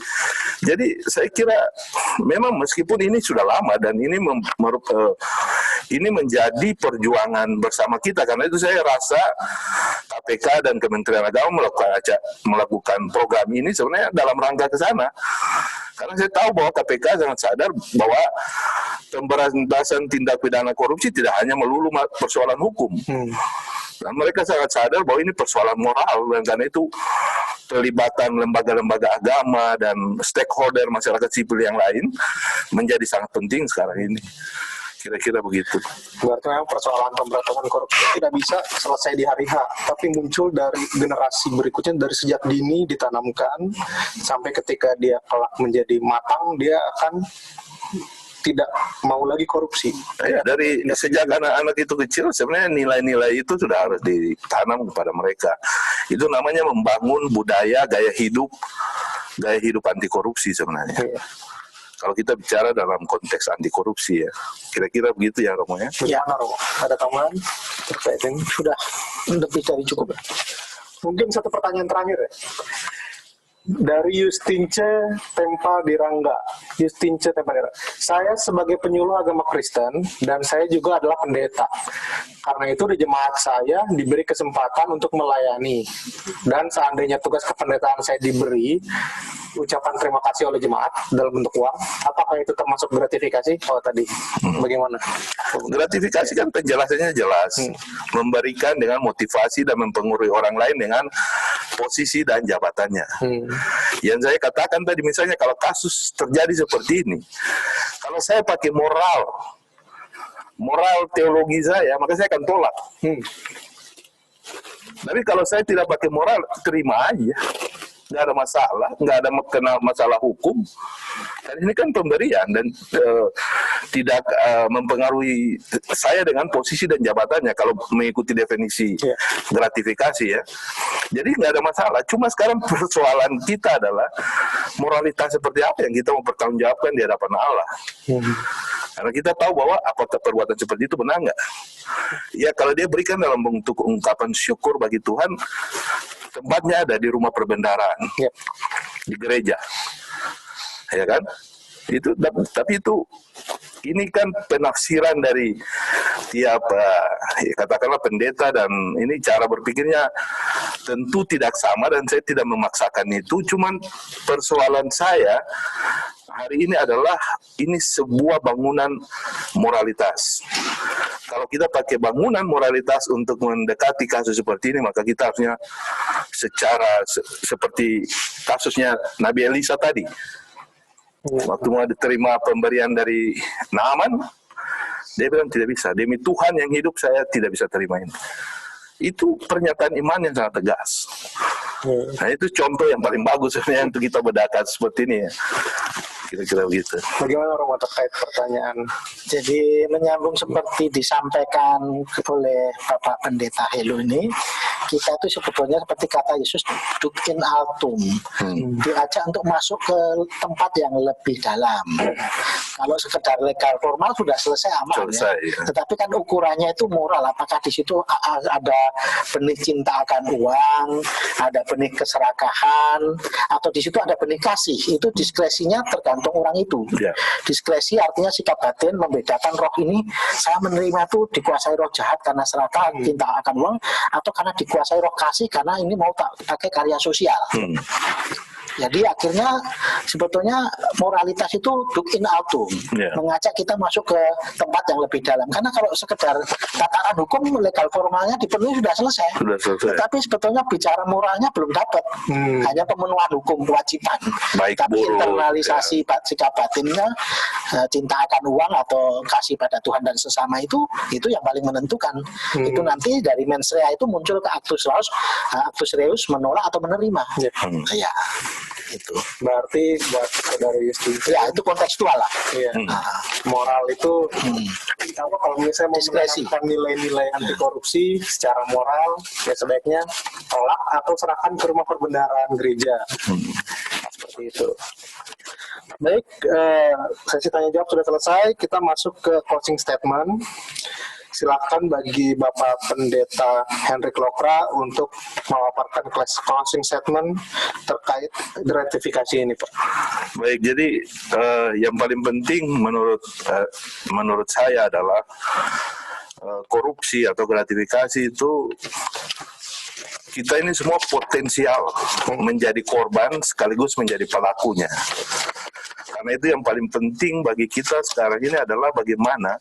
Jadi saya kira memang meskipun ini sudah lama dan ini ini menjadi perjuangan bersama kita, karena itu saya rasa KPK dan Kementerian Agama melakukan program ini sebenarnya dalam rangka ke sana. Karena saya tahu bahwa KPK sangat sadar bahwa pemberantasan tindak pidana korupsi tidak hanya melulu persoalan hukum. Dan mereka sangat sadar bahwa ini persoalan moral, dan karena itu pelibatan lembaga-lembaga agama dan stakeholder masyarakat sipil yang lain menjadi sangat penting sekarang ini. Kira-kira begitu. Berarti memang persoalan pemberantasan korupsi tidak bisa selesai di hari H, tapi muncul dari generasi berikutnya, dari sejak dini ditanamkan sampai ketika dia kelak menjadi matang, dia akan tidak mau lagi korupsi. Ya, dari sejak anak-anak itu kecil sebenarnya nilai-nilai itu sudah harus ditanam kepada mereka. Itu namanya membangun budaya gaya hidup anti korupsi sebenarnya. Ya. Kalau kita bicara dalam konteks anti korupsi ya, kira-kira begitu ya Romo ya. Bagaimana Romo? Ada tambahan terkait ini? Sudah lebih dari cukup. Mungkin satu pertanyaan terakhir ya. Dari Justince Tempa Dirangga. Justince Tempa Dirangga. Saya sebagai penyuluh agama Kristen dan saya juga adalah pendeta. Karena itu di jemaat saya diberi kesempatan untuk melayani. Dan seandainya tugas kependetaan saya diberi ucapan terima kasih oleh jemaat dalam bentuk uang, apakah itu termasuk gratifikasi? Oh tadi, bagaimana? Gratifikasi kan penjelasannya jelas. Memberikan dengan motivasi dan mempengaruhi orang lain dengan posisi dan jabatannya. Yang saya katakan tadi, misalnya kalau kasus terjadi seperti ini, kalau saya pakai moral teologi saya, maka saya akan tolak. Tapi kalau saya tidak pakai moral, terima aja. Nggak ada masalah, nggak ada masalah hukum. Dan ini kan pemberian dan tidak mempengaruhi saya dengan posisi dan jabatannya kalau mengikuti definisi gratifikasi ya. Jadi nggak ada masalah. Cuma sekarang persoalan kita adalah moralitas seperti apa yang kita mau pertanggungjawabkan di hadapan Allah. Karena kita tahu bahwa apakah perbuatan seperti itu benar nggak? Ya kalau dia berikan dalam bentuk ungkapan syukur bagi Tuhan, tempatnya ada di rumah perbendaharaan, di gereja, ya kan? Itu tapi itu ini kan penafsiran dari tiap katakanlah pendeta, dan ini cara berpikirnya tentu tidak sama dan saya tidak memaksakan itu. Cuman persoalan saya hari ini adalah ini sebuah bangunan moralitas. Kalau kita pakai bangunan moralitas untuk mendekati kasus seperti ini, maka kita harusnya secara seperti kasusnya Nabi Elisa tadi. Waktu mau diterima pemberian dari Naaman, dia bilang tidak bisa. Demi Tuhan yang hidup saya tidak bisa terima ini. Itu pernyataan iman yang sangat tegas. Nah itu contoh yang paling bagus sebenarnya untuk kita bedakan seperti ini ya. Kira-kira begitu. Bagaimana Romo terkait pertanyaan? Jadi menyambung seperti disampaikan oleh Bapak Pendeta Helo ini, kita itu sebetulnya seperti kata Yesus, duk in altum, diajak untuk masuk ke tempat yang lebih dalam. Kalau sekedar legal formal sudah selesai aman ya. Tetapi kan ukurannya itu moral. Apakah di situ ada benih cinta akan uang, ada benih keserakahan, atau di situ ada benih kasih? Itu diskresinya tergantung orang itu. Diskresi artinya sikap batin membedakan roh ini, saya menerima itu dikuasai roh jahat karena serakah, cinta akan uang, atau karena dikuasai roh kasih karena ini mau tak pakai karya sosial. Jadi akhirnya sebetulnya moralitas itu duk in altum, mengajak kita masuk ke tempat yang lebih dalam. Karena kalau sekedar tataran hukum legal formalnya dipenuhi sudah selesai. Tetapi sebetulnya bicara moralnya belum dapat. Hanya pemenuhan hukum kewajiban. Tapi internalisasi sikap batinnya, cinta akan uang atau kasih pada Tuhan dan sesama itu yang paling menentukan. Itu nanti dari mens rea itu muncul ke actus reus menolak atau menerima. Ya. itu. Berarti buat saudara Yusti, Ya itu kontekstual lah. iya, Nah, moral itu apa, kalau misalnya mau Diskresi. menanamkan nilai-nilai anti korupsi secara moral, ya sebaiknya tolak atau serahkan ke rumah perbendaharaan gereja. Seperti itu. Baik, sesi tanya jawab sudah selesai. Kita masuk ke closing statement. Silakan bagi Bapak Pendeta Hendrik Lokra untuk memaparkan closing statement terkait gratifikasi ini, Pak. Baik, jadi yang paling penting menurut saya adalah korupsi atau gratifikasi itu, kita ini semua potensial menjadi korban sekaligus menjadi pelakunya. Karena itu yang paling penting bagi kita sekarang ini adalah bagaimana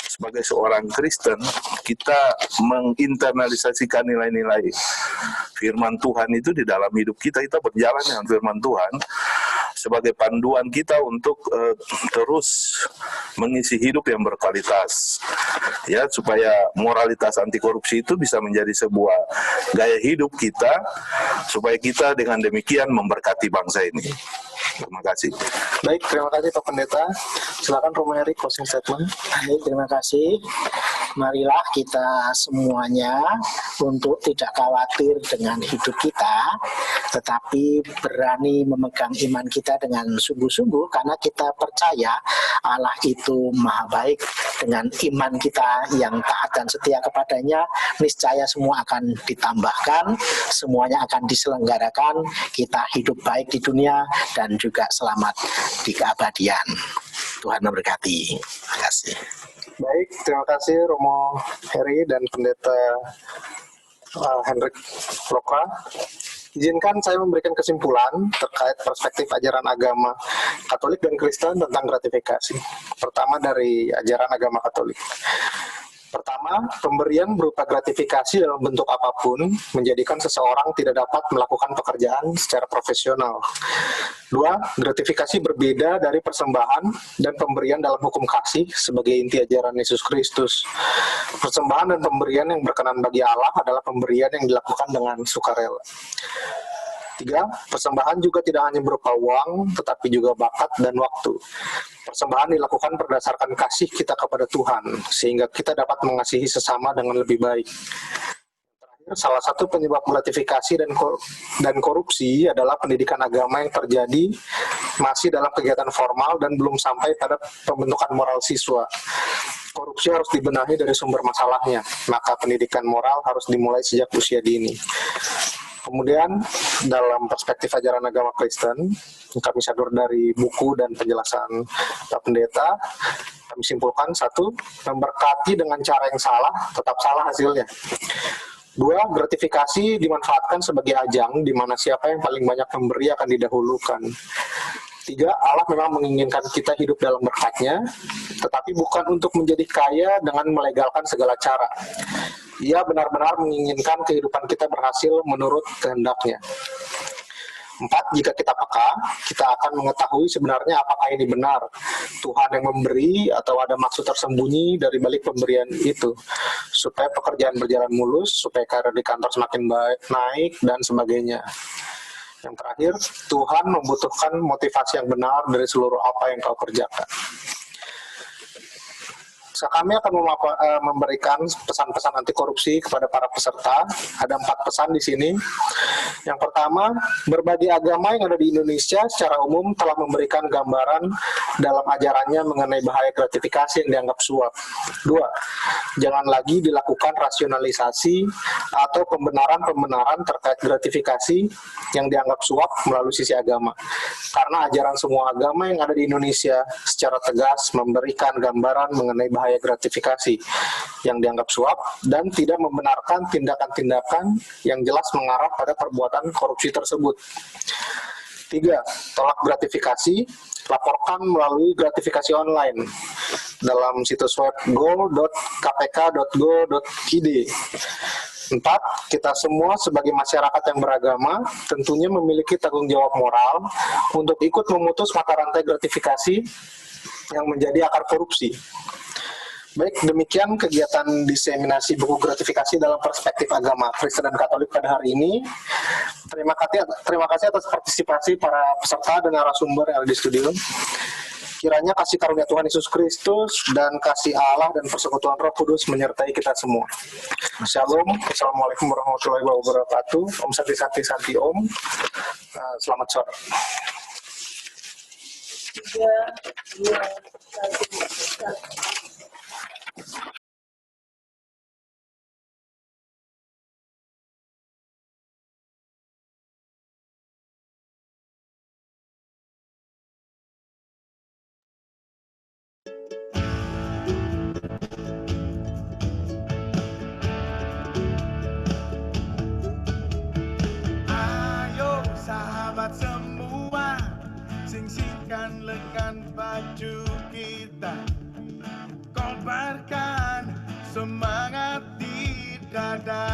sebagai seorang Kristen kita menginternalisasikan nilai-nilai firman Tuhan itu di dalam hidup kita. Kita berjalan dengan firman Tuhan sebagai panduan kita untuk terus mengisi hidup yang berkualitas, ya, supaya moralitas anti korupsi itu bisa menjadi sebuah gaya hidup kita, supaya kita dengan demikian memberkati bangsa ini. Terima kasih. Baik, terima kasih Pak Pendeta. Silakan Romo Heri, closing statement. Baik, terima kasih. Marilah kita semuanya untuk tidak khawatir dengan hidup kita, tetapi berani memegang iman kita dengan sungguh-sungguh, karena kita percaya Allah itu maha baik. Dengan iman kita yang taat dan setia kepadanya, niscaya semua akan ditambahkan, semuanya akan diselenggarakan, kita hidup baik di dunia dan juga selamat di keabadian. Tuhan memberkati. Terima kasih. Baik, terima kasih Romo Heri dan Pendeta Hendrik Lokra. Izinkan saya memberikan kesimpulan terkait perspektif ajaran agama Katolik dan Kristen tentang gratifikasi. Pertama, dari ajaran agama Katolik. Pertama, pemberian berupa gratifikasi dalam bentuk apapun menjadikan seseorang tidak dapat melakukan pekerjaan secara profesional. Dua, gratifikasi berbeda dari persembahan dan pemberian dalam hukum kasih sebagai inti ajaran Yesus Kristus. Persembahan dan pemberian yang berkenan bagi Allah adalah pemberian yang dilakukan dengan sukarela. Tiga, persembahan juga tidak hanya berupa uang, tetapi juga bakat dan waktu. Persembahan dilakukan berdasarkan kasih kita kepada Tuhan, sehingga kita dapat mengasihi sesama dengan lebih baik. Salah satu penyebab gratifikasi dan korupsi adalah pendidikan agama yang terjadi masih dalam kegiatan formal dan belum sampai pada pembentukan moral siswa. Korupsi harus dibenahi dari sumber masalahnya, maka pendidikan moral harus dimulai sejak usia dini. Kemudian dalam perspektif ajaran agama Kristen, kami sadar dari buku dan penjelasan Pak Pendeta, kami simpulkan, satu, memberkati dengan cara yang salah, tetap salah hasilnya. Dua, gratifikasi dimanfaatkan sebagai ajang di mana siapa yang paling banyak memberi akan didahulukan. Tiga, Allah memang menginginkan kita hidup dalam berkat-Nya, tetapi bukan untuk menjadi kaya dengan melegalkan segala cara. Ia benar-benar menginginkan kehidupan kita berhasil menurut kehendak-Nya. Empat, jika kita peka, kita akan mengetahui sebenarnya apakah ini benar, Tuhan yang memberi atau ada maksud tersembunyi dari balik pemberian itu, supaya pekerjaan berjalan mulus, supaya karir di kantor semakin naik, dan sebagainya. Yang terakhir, Tuhan membutuhkan motivasi yang benar dari seluruh apa yang kau kerjakan. Kami akan memberikan pesan-pesan anti korupsi kepada para peserta. Ada 4 pesan di sini. Yang pertama, berbagai agama yang ada di Indonesia secara umum telah memberikan gambaran dalam ajarannya mengenai bahaya gratifikasi yang dianggap suap. 2, jangan lagi dilakukan rasionalisasi atau pembenaran-pembenaran terkait gratifikasi yang dianggap suap melalui sisi agama. Karena ajaran semua agama yang ada di Indonesia secara tegas memberikan gambaran mengenai bahaya gratifikasi yang dianggap suap dan tidak membenarkan tindakan-tindakan yang jelas mengarah pada perbuatan korupsi tersebut. 3, tolak gratifikasi, laporkan melalui gratifikasi online dalam situs web go.kpk.go.id. 4, kita semua sebagai masyarakat yang beragama tentunya memiliki tanggung jawab moral untuk ikut memutus mata rantai gratifikasi yang menjadi akar korupsi. Baik, demikian kegiatan diseminasi buku gratifikasi dalam perspektif agama Kristen dan Katolik pada hari ini. Terima kasih atas partisipasi para peserta dan narasumber yang ada di studio. Kiranya kasih karunia Tuhan Yesus Kristus dan kasih Allah dan persekutuan Roh Kudus menyertai kita semua. Shalom. Assalamualaikum warahmatullahi wabarakatuh. Om Santi Santi Santi Om. Selamat sore. 3, 2, 1. Ayo sahabat semua, sing-singkan lengan baju kita, kobarkan semangat di dada.